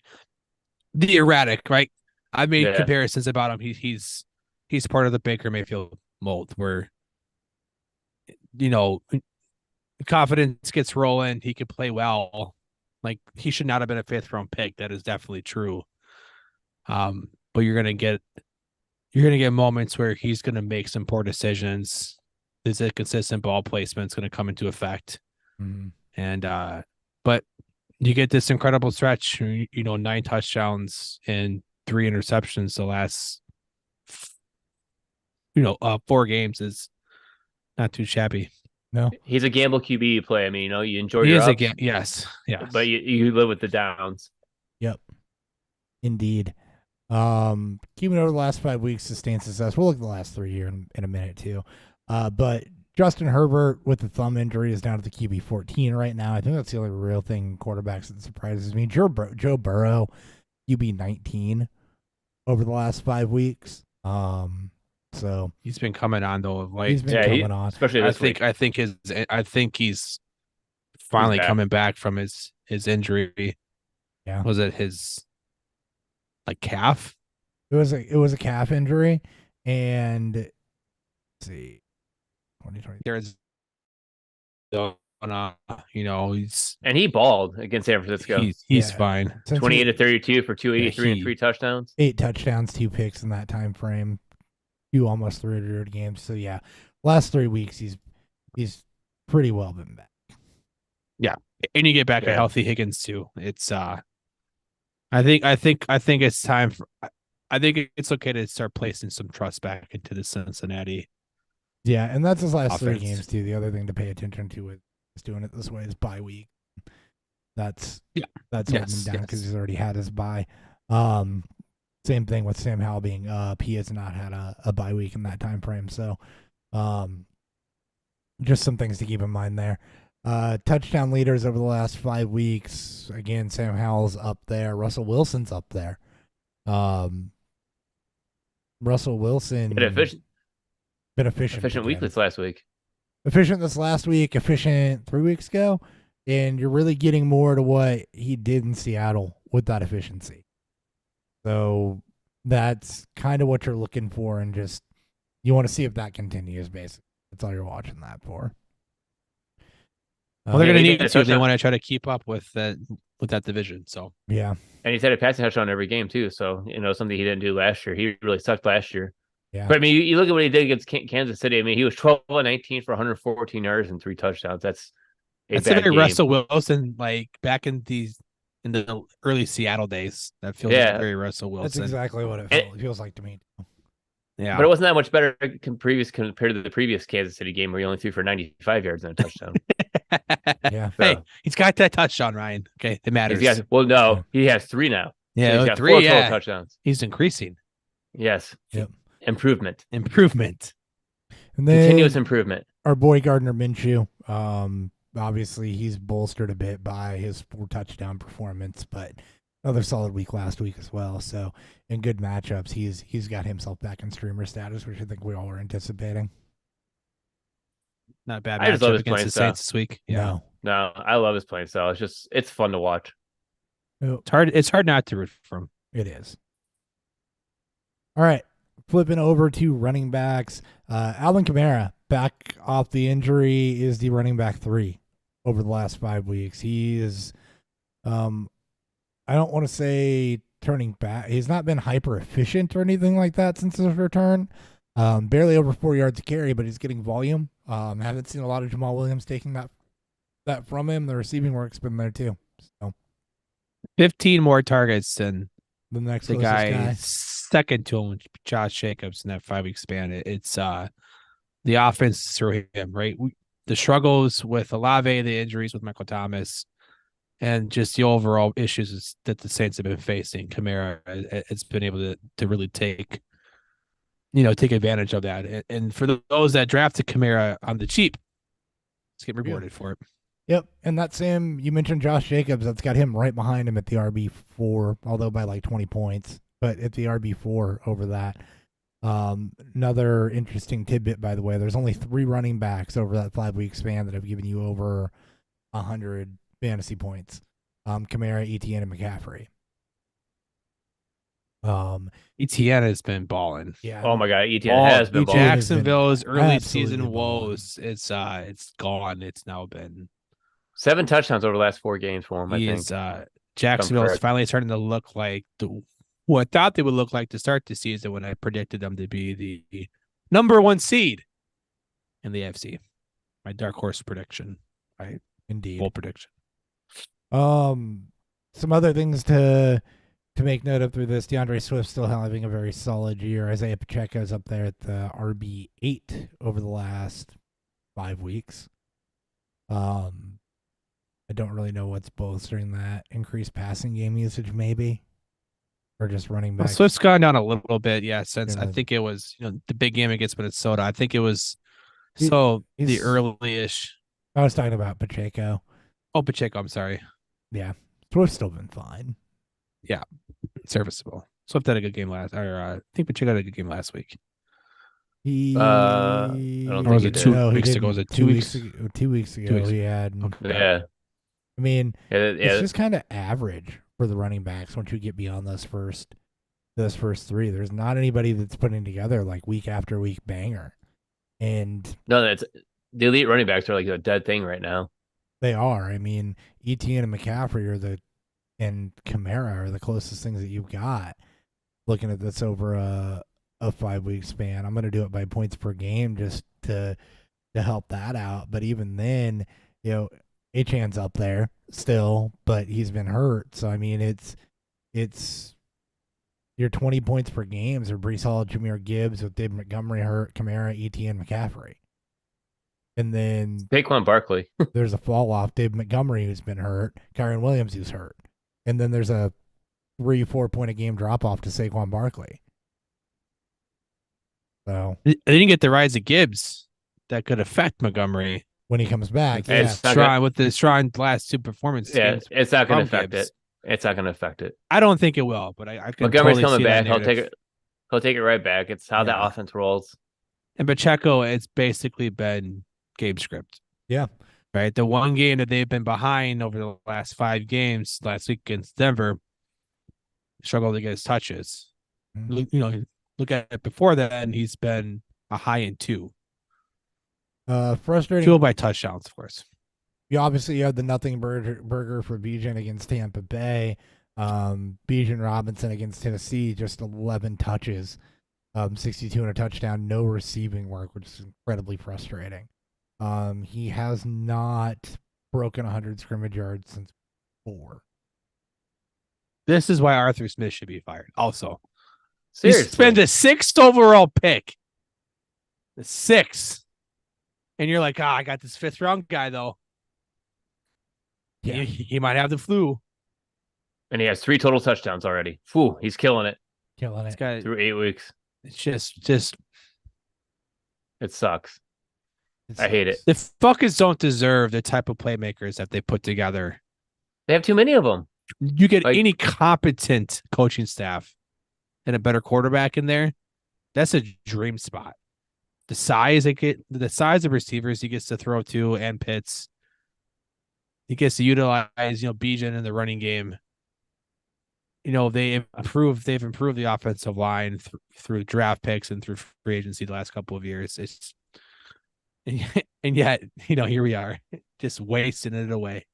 the erratic, right? I made comparisons about him. He's part of the Baker Mayfield mold where, you know, confidence gets rolling. He could play well. Like he should not have been a 5th round pick. That is definitely true. But you're gonna get moments where he's gonna make some poor decisions. Is a consistent ball placement is going to come into effect. Mm-hmm. And but you get this incredible stretch, 9 touchdowns and 3 interceptions the last 4 games is not too shabby. No, he's a gamble QB you play. I mean, you enjoy he your is ups, yes, but you live with the downs. Yep, indeed. Keeping over the last 5 weeks, sustained success. We'll look at the last 3 here in a minute too. But Justin Herbert with the thumb injury is down to the QB 14 right now. I think that's the only real thing quarterbacks that surprises me. Joe Burrow, QB 19 over the last 5 weeks. So he's been coming on though. Like he's been coming on, especially this week. I think he's finally coming back from his injury. Yeah, was it his calf? It was a calf injury, and let's see. 2020. There's he's and he balled against San Francisco. He's fine. 28 to 32 for 283 and 3 touchdowns. 8 touchdowns, 2 picks in that time frame. 2 almost 300 games. So yeah, last 3 weeks he's pretty well been back. Yeah, and you get back a healthy Higgins too. It's I think it's time for. I think it's okay to start placing some trust back into the Cincinnati. Yeah, and that's his last offense. 3 games too. The other thing to pay attention to is doing it this way is bye week. That's holding him down because he's already had his bye. Same thing with Sam Howell being up. He has not had a bye week in that time frame. So just some things to keep in mind there. Touchdown leaders over the last 5 weeks. Again, Sam Howell's up there. Russell Wilson's up there. Russell Wilson been efficient. Efficient week this last week. Efficient this last week. Efficient 3 weeks ago. And you're really getting more to what he did in Seattle with that efficiency. So that's kind of what you're looking for, and just you want to see if that continues, basically. That's all you're watching that for. Well, they're going to need to. They want to try to keep up with that division. So yeah. And he's had a passing touchdown every game too. So, something he didn't do last year. He really sucked last year. Yeah. But I mean, you look at what he did against Kansas City. I mean, he was 12 and 19 for 114 yards and 3 touchdowns. That's a very Russell Wilson, like back in the early Seattle days. That feels like very Russell Wilson. That's exactly what it feels like to me. Yeah. But it wasn't that much better compared to the previous Kansas City game where he only threw for 95 yards and a touchdown. Yeah. Hey, he's got that touchdown, Ryan. Okay, it matters. He has 3 now. Yeah, so he's got 3 4 total touchdowns. He's increasing. Yes. Yep. Improvement. And then continuous improvement. Our boy Gardner Minshew. Obviously he's bolstered a bit by his 4 touchdown performance, but another solid week last week as well. So in good matchups, he's got himself back in streamer status, which I think we all were anticipating. Not a bad I just love matchup his against playing the style. Saints this week. Yeah. No. No, I love his playing style. It's fun to watch. It's hard not to root for him. It is. All right. Flipping over to running backs. Alvin Kamara, back off the injury, is the running back 3 over the last 5 weeks. He is, I don't want to say turning back. He's not been hyper efficient or anything like that since his return. Barely over 4 yards a carry, but he's getting volume. Haven't seen a lot of Jamal Williams taking that from him. The receiving work's been there too. So 15 more targets than the next the closest guy second to him, Josh Jacobs, in that 5-week span. It's the offense through him, right? The struggles with Olave, the injuries with Michael Thomas, and just the overall issues that the Saints have been facing. Kamara has been able to really take advantage of that. And for those that drafted Kamara on the cheap, let's get rewarded for it. Yep, and that same, you mentioned Josh Jacobs, that's got him right behind him at the RB4, although by like 20 points, but at the RB4 over that. Another interesting tidbit, by the way, there's only 3 running backs over that 5-week span that have given you over 100 fantasy points. Kamara, Etienne, and McCaffrey. Etienne has been balling. Yeah. Oh my God, Etienne has been Etienne balling. has been Jacksonville's early absolutely season balling. woes. It's gone. It's now been 7 touchdowns over the last 4 games for him, I think. Jacksonville's correct. finally starting to look like what I thought they would look like to start the season when I predicted them to be the number 1 seed in the AFC. My dark horse prediction. My Indeed. bold prediction. Some other things to make note of through this: DeAndre Swift still having a very solid year. Isaiah Pacheco's up there at the RB8 over the last 5 weeks. I don't really know what's bolstering that. Increased passing game usage, maybe, or just running back. Swift's gone down a little bit, yeah. Since Yeah. I think it was the big game against Minnesota. I think it was He's- the early-ish. I was talking about Pacheco. Oh, Pacheco. I'm sorry. Yeah, Swift's still been fine. Serviceable. Swift had a good game I think Pacheco had a good game last week. He, I don't Or was think it he 2 did. no, he weeks ago? didn't. Was it 2 2 weeks weeks? ago? 2 weeks ago, 2 weeks. he had. Okay. Yeah. I mean, It's it's just kind of average for the running backs once you get beyond those first 3. There's not anybody that's putting together like week after week banger, and no, that's the elite running backs are like a dead thing right now. they are. I mean, Etienne and McCaffrey and Kamara are the closest things that you've got. Looking at this over a 5-week span, I'm going to do it by points per game just to help that out. But even then, Achan's up there still, but he's been hurt. So I mean, it's your 20 points per games are Breece Hall, Jahmyr Gibbs with David Montgomery hurt, Kamara, Etienne, McCaffrey. And then Saquon Barkley. there's a fall off. David Montgomery, who's been hurt, Kyron Williams, who's hurt. And then there's a 3-4 point a game drop off to Saquon Barkley. So They didn't get the rise of Gibbs that could affect Montgomery. when he comes back, Hey, yeah. it's not gonna- With the strong last 2 performances. Yeah, games it's not going to from affect Gibbs. it. It's not going to affect it. I don't think it will, but I can Montgomery's totally coming see that back. He'll take narrative. it. He'll take it right back. It's how that Yeah. offense rolls. And Pacheco, it's basically been game script. Yeah. Right. The one game that they've been behind over the last 5 games, last week against Denver, struggled to get his touches. Mhm. Look at it before that, and he's been a high end 2. Frustrating. Fueled by touchdowns, of course. You obviously have the nothing burger for Bijan against Tampa Bay. Bijan Robinson against Tennessee, just 11 touches, 62 and a touchdown, no receiving work, which is incredibly frustrating. He has not broken 100 scrimmage yards since 4. This is why Arthur Smith should be fired. Also, Seriously. he spent the 6th overall pick, the 6th, and you're like, I got this 5th round guy though. Yeah. He might have the flu. And he has 3 total touchdowns already. Phew, he's killing it Killing This it. guy, through 8 weeks. it's just It sucks. I hate it. the Falcons don't deserve the type of playmakers that they put together. They have too many of them. You get Like- any competent coaching staff and a better quarterback in there, that's a dream spot. the size of receivers he gets to throw to and Pitts. He gets to utilize, Bijan in the running game. They've improved the offensive line through draft picks and through free agency the last couple of years. And yet, here we are, just wasting it away.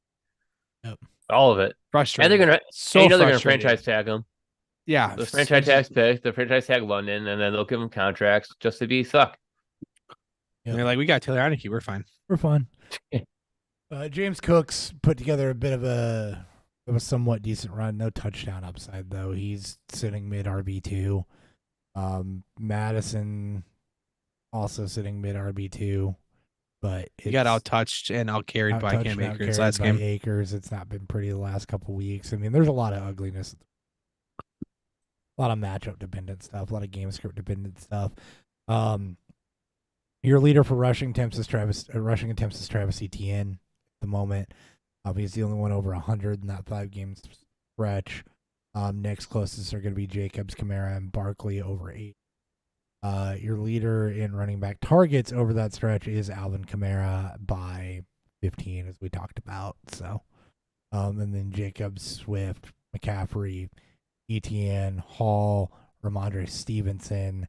All of it. Frustrating. And they're gonna they're gonna frustrating. franchise tag him. Yeah, The franchise tag London, and then they'll give him contracts just to be suck. And they're like, we got Taylor Heineke, we're fine. We're fine. James Cook's put together a bit of a somewhat decent run. No touchdown upside though. He's sitting mid RB2. Madison also sitting mid RB2, but He got out-touched and out-carried by Cam Akers last game. Akers. It's not been pretty the last couple weeks. I mean, there's a lot of ugliness, a lot of matchup dependent stuff, a lot of game script dependent stuff. Your leader for rushing attempts is Travis Etienne at the moment. He's the only one over 100 in that 5-game stretch. Next closest are going to be Jacobs, Kamara, and Barkley over 8. Your leader in running back targets over that stretch is Alvin Kamara by 15, as we talked about. So, and then Jacobs, Swift, McCaffrey, Etienne, Hall, Ramondre Stevenson,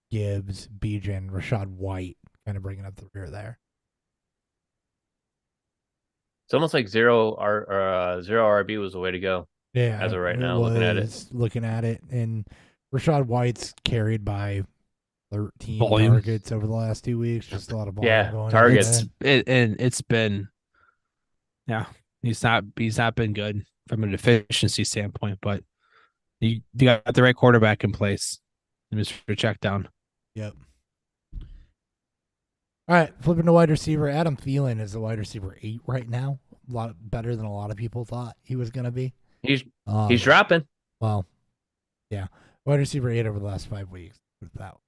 Gibbs, Bijan, Rashad White, kind of bringing up the rear there. It's almost like zero RB was the way to go. Yeah, as of right it now, looking at it, and Rashad White's carried by 13 Volume. targets over the last 2 weeks. Just a lot of volume going targets. on there. It's been, he's not been good from an efficiency standpoint, but you got the right quarterback in place. Mr. Check down. Yep. All right, flipping to wide receiver. Adam Thielen is the wide receiver 8 right now. A lot better than a lot of people thought he was going to be. He's dropping. Well, yeah, wide receiver 8 over the last 5 weeks. Put it that way.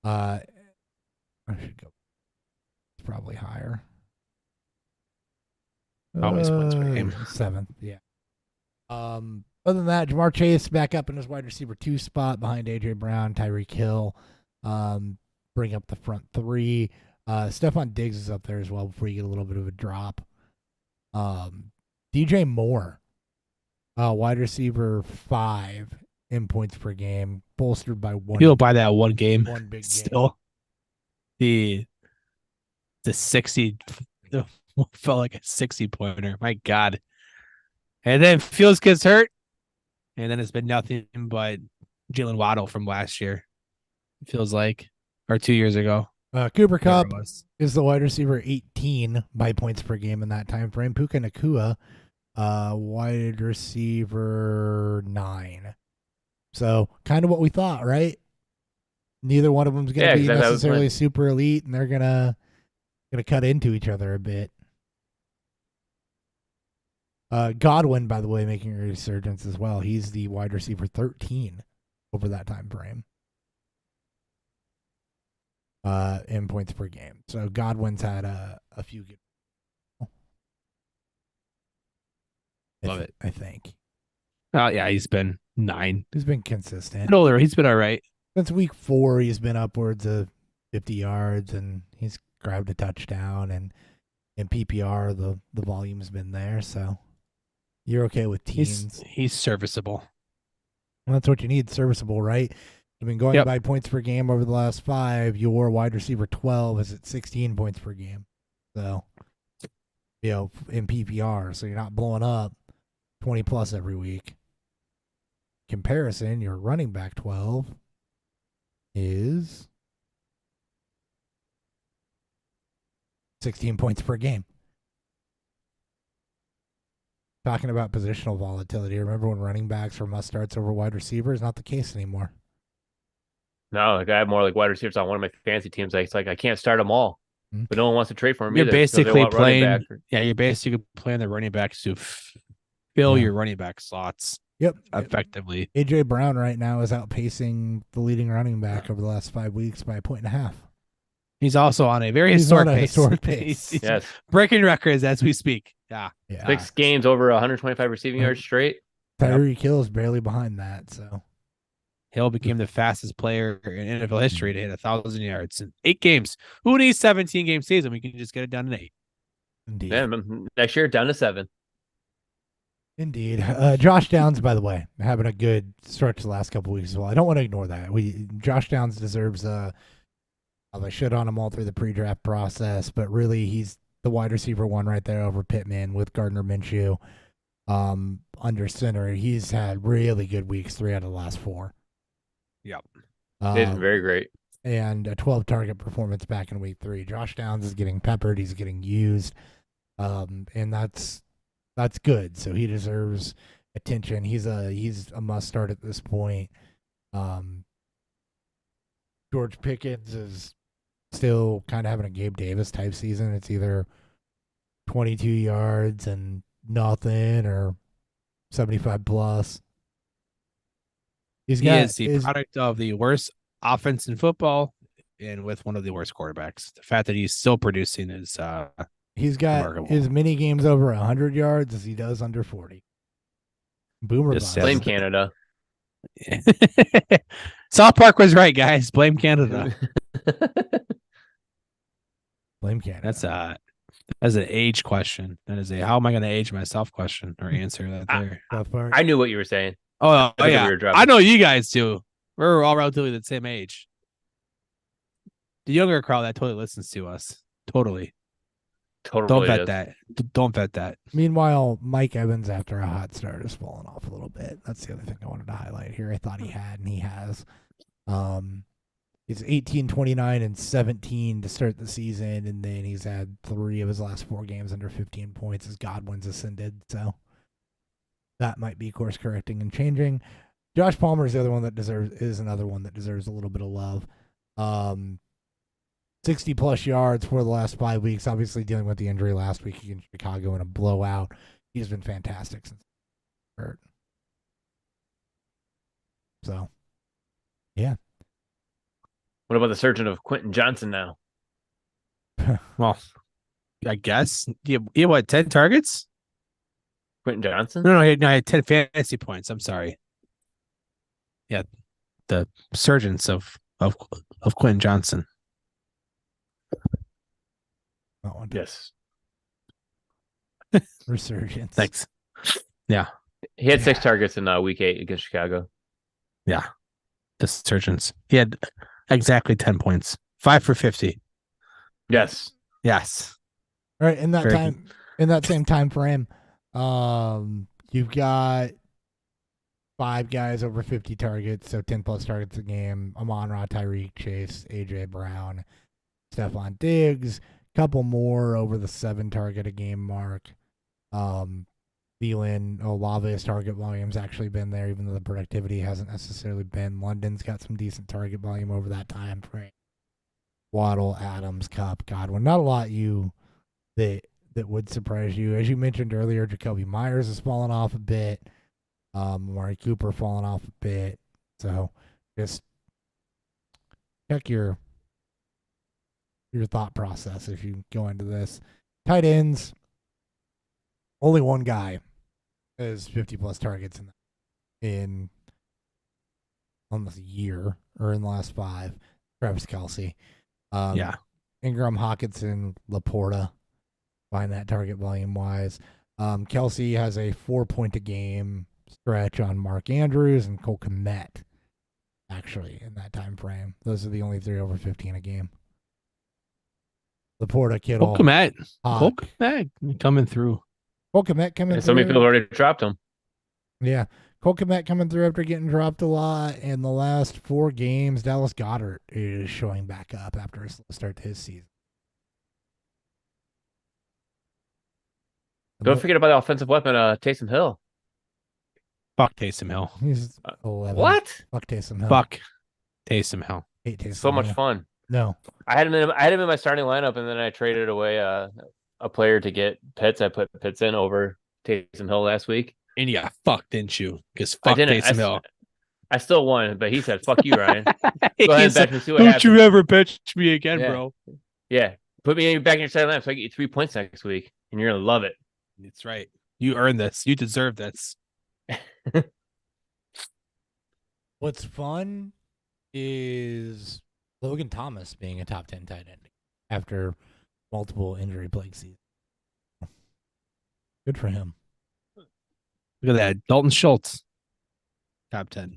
I should go. It's probably higher. Always points per game. 7th, yeah. Other than that, Jamar Chase back up in his wide receiver 2 spot behind AJ Brown, Tyreek Hill. Bring up the front 3. Stephon Diggs is up there as well before you get a little bit of a drop. DJ Moore, wide receiver 5 in points per game, bolstered by one. He'll buy that one game. One big game. Still, the 60 felt like a 60-pointer. My God. And then Fields gets hurt, and then it's been nothing but Jalen Waddle from last year. It feels like, or 2 years ago. Cooper Kupp is the wide receiver 18 by points per game in that time frame. Puka Nacua, wide receiver 9. So kind of what we thought, right? Neither one of them is going to be necessarily super elite, and they're gonna cut into each other a bit. Godwin, by the way, making a resurgence as well. He's the wide receiver 13 over that time frame. In points per game. So Godwin's had a few good. Love it. I think. Oh yeah, he's been 9. He's been consistent. Older, he's been all right. Since week 4, he's been upwards of 50 yards, and he's grabbed a touchdown. And in PPR, the volume's been there. So you're okay with teams. He's serviceable. Well, that's what you need. Serviceable, right? I mean, going by points per game over the last 5, your wide receiver 12 is at 16 points per game. So, in PPR, so you're not blowing up 20 plus every week. Comparison, your running back 12 is 16 points per game. Talking about positional volatility, remember when running backs were must starts over wide receivers? Not the case anymore. No, like I have more like wide receivers on one of my fantasy teams. It's like I can't start them all, but no one wants to trade for them. You're either, basically playing. Yeah, you're basically playing the running backs to fill your running back slots. Yep, effectively. AJ Brown right now is outpacing the leading running back over the last 5 weeks by 1.5. He's also on a very historic pace. He's yes, breaking records as we speak. Yeah. 6 games over 125 receiving yards straight. Tyreek Hill is barely behind that. So Hill became the fastest player in NFL history to hit 1,000 yards in 8 games. Who needs 17-game season? We can just get it done in 8. Indeed. Yeah, next year down to 7. Indeed. Josh Downs, by the way, having a good stretch the last couple weeks as well. I don't want to ignore that. Josh Downs deserves I shit on him all through the pre-draft process, but really he's the wide receiver one right there over Pittman with Gardner Minshew under center. He's had really good weeks, 3 out of the last 4. Yep. It's very great. And a 12 target performance back in week 3. Josh Downs is getting peppered. He's getting used. And that's good. So he deserves attention. He's a must start at this point. George Pickens is still kind of having a Gabe Davis type season. It's either 22 yards and nothing or 75 plus. He is the product of the worst offense in football and with one of the worst quarterbacks. The fact that he's still producing is he's got remarkable. as many games over 100 yards as he does under 40. Boomer Just bust. Blame Canada. South Park was right, guys. Blame Canada. Blame Canada. That's an age question. That is a how am I going to age myself question or answer that there. South Park. I knew what you were saying. Oh think yeah, we were dropping. I know you guys do. We're all relatively the same age. The younger crowd that totally listens to us. Totally. Totally. Don't bet is. that. Don't bet that. Meanwhile, Mike Evans, after a hot start, has fallen off a little bit. That's the other thing I wanted to highlight here. I thought he had, and he has. He's 18, 29, and 17 to start the season, and then he's had 3 of his last 4 games under 15 points as Godwin's ascended. So that might be course correcting and changing. Josh Palmer is the other one that deserves a little bit of love. 60 plus yards for the last 5 weeks. Obviously dealing with the injury last week against Chicago in a blowout. He's been fantastic since hurt. So, yeah. What about the surgeon of Quentin Johnson now? Well, I guess. You have what, 10 targets? Quentin Johnson? No, he had 10 fantasy points. I'm sorry. Yeah, the surgeons of Quentin Johnson. That one. Yes. Resurgence. Thanks. Yeah, He had 6 targets in week 8 against Chicago. yeah. The surgeons. He had exactly 10 points. 5 for 50. Yes. Yes. All right, in that Very time, in that same time frame, you've got 5 guys over 50 targets, so 10 plus targets a game. Amon-Ra, Tyreek, Chase, AJ Brown, Stephon Diggs, couple more over the 7 target a game mark. Thielen, Olave's target volume's actually been there, even though the productivity hasn't necessarily been. London's got some decent target volume over that time frame. Waddle, Adams, Kupp, Godwin. Not a lot that would surprise you. As you mentioned earlier, Jacoby Myers has fallen off a bit. Amari Cooper fallen off a bit. So just check your thought process if you go into this. Tight ends, only one guy has 50 plus targets in almost a year or in the last 5. Travis Kelce. Yeah. Ingram, Hawkinson, Laporta find that target volume wise. Kelce has a 4-point a game stretch on Mark Andrews and Cole Kmet, actually, in that time frame. Those are the only 3 over 15 a game. Laporta, Kittle, Cole Kmet coming through. Cole Kmet coming And through. so many people already dropped him. Yeah. Cole Kmet coming through after getting dropped a lot. In the last 4 games, Dallas Goedert is showing back up after a slow start to his season. Don't forget about the offensive weapon, Taysom Hill. Fuck Taysom Hill. He's 11. What? Fuck Taysom Hill. Fuck Taysom Hill. Hate Taysom So much Hill. fun. No. I had him in my starting lineup, and then I traded away a player to get Pitts. I put Pitts in over Taysom Hill last week. And you got fucked, didn't you? Because I fuck didn't. Taysom Hill. I still won, but he said, "Fuck you, Ryan." Go ahead He and said, bet and see what don't happens. you ever pitch me again, Yeah. bro. Yeah, put me back in your starting lineup so I get you 3 points next week, and you're gonna love it. That's right. You earned this. You deserve this. What's fun is Logan Thomas being a top 10 tight end after multiple injury plague seasons. Good for him. Look at that. Dalton Schultz. Top 10.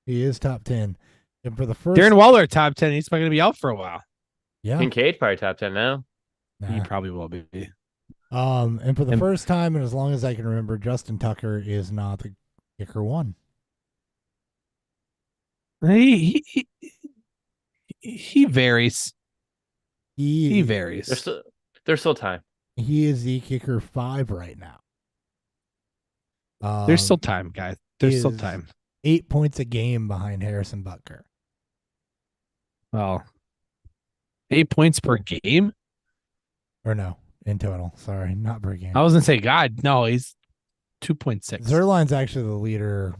He is top 10. And for the first Darren Waller, top 10. He's probably going to be out for a while. yeah. Kincaid probably top 10 now. He Nah. probably will be. And for the And- first time and as long as I can remember, Justin Tucker is not the kicker one. He varies. He He varies. There's still time. he is the kicker 5 right now. There's still time, guys. There's still is- time. 8 points a game behind Harrison Butker. Well, 8 points per game? Or no, in total. Sorry, not per game. I was going to say, God, no, he's 2.6. Zerline's actually the leader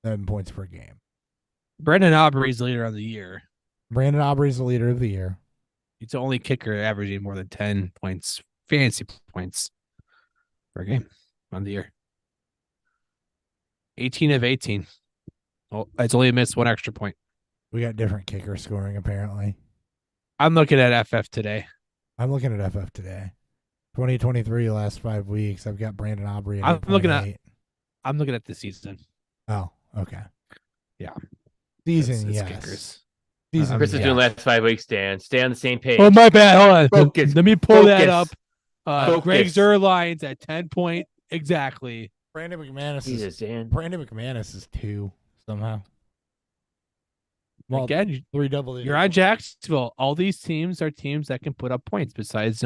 in points per game. Brendan Aubrey's leader of the year. Brandon Aubrey's the leader of the year. He's the only kicker averaging more than 10 points, fantasy points per game on the year. 18 of 18. Oh, it's only missed one extra point. We got different kicker scoring apparently. I'm looking at FF today. I'm looking at FF today. 2023 last 5 weeks. I've got Brandon Aubrey. At I'm looking at- 8.8. I'm looking at the season. Oh, okay. Yeah. Season, It's yes. kickers. Season, Chris is yes. doing last 5 weeks, Dan. Stay on the same page. Oh, my bad. Hold on. Focus. Let me pull that up. Focus. Greg Zerline's at 10 point. Exactly. Brandon McManus Jesus, Dan. Brandon McManus is 2 somehow. Well, Again, 3 double digits. you're on Jacksonville. All these teams are teams that can put up points. Besides,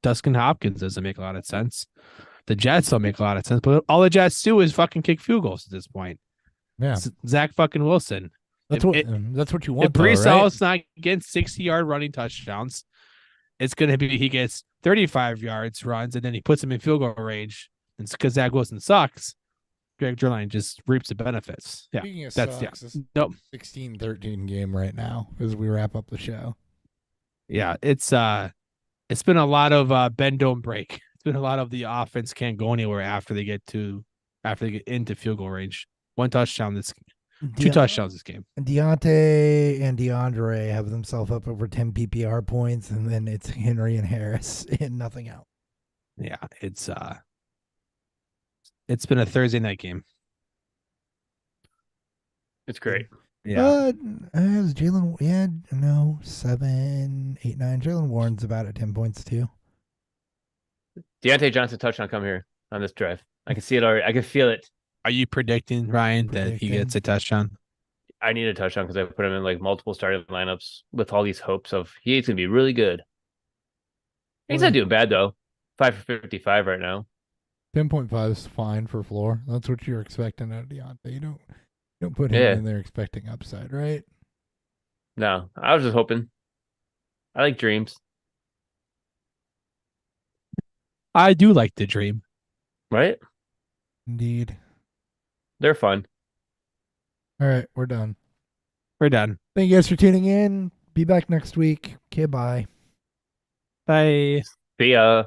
Dustin Hopkins doesn't make a lot of sense. The Jets don't make a lot of sense. But all the Jets do is fucking kick field goals at this point. Yeah, Zach fucking Wilson. that's if what it- that's what you If want. Though, Brees right? Hall's not getting 60-yard running touchdowns, it's going to be he gets 35 yards runs, and then he puts him in field goal range. And because Zach Wilson sucks, Greg Zerline just reaps the benefits. Yeah, Speaking of that's sucks, it's nope. 16-13 game right now as we wrap up the show. Yeah, it's been a lot of bend don't break. It's been a lot of the offense can't go anywhere after they get into field goal range. 1 touchdown this 2 touchdowns this game. Deontay and DeAndre have themselves up over 10 PPR points, and then it's Henry and Harris and nothing else. Yeah, it's been a Thursday night game. It's great. Yeah. Has Jalen? Yeah, no, 7, 8, 9. Jalen Warren's about at 10 points too. Deontay Johnson touchdown come here on this drive. I can see it already. I can feel it. Are you predicting, Ryan, that he gets a touchdown? I need a touchdown because I put him in like multiple starting lineups with all these hopes of he's gonna be really good. He's not doing bad though. 5 for 55 right now. 10.5 is fine for floor. That's what you're expecting out of Deontay. You don't put him Yeah. in there expecting upside, right? No, I was just hoping. I like dreams, I do like the dream. right? Indeed. They're fun. All right, we're done. We're done. Thank you guys for tuning in. Be back next week. Okay, bye. Bye. See ya.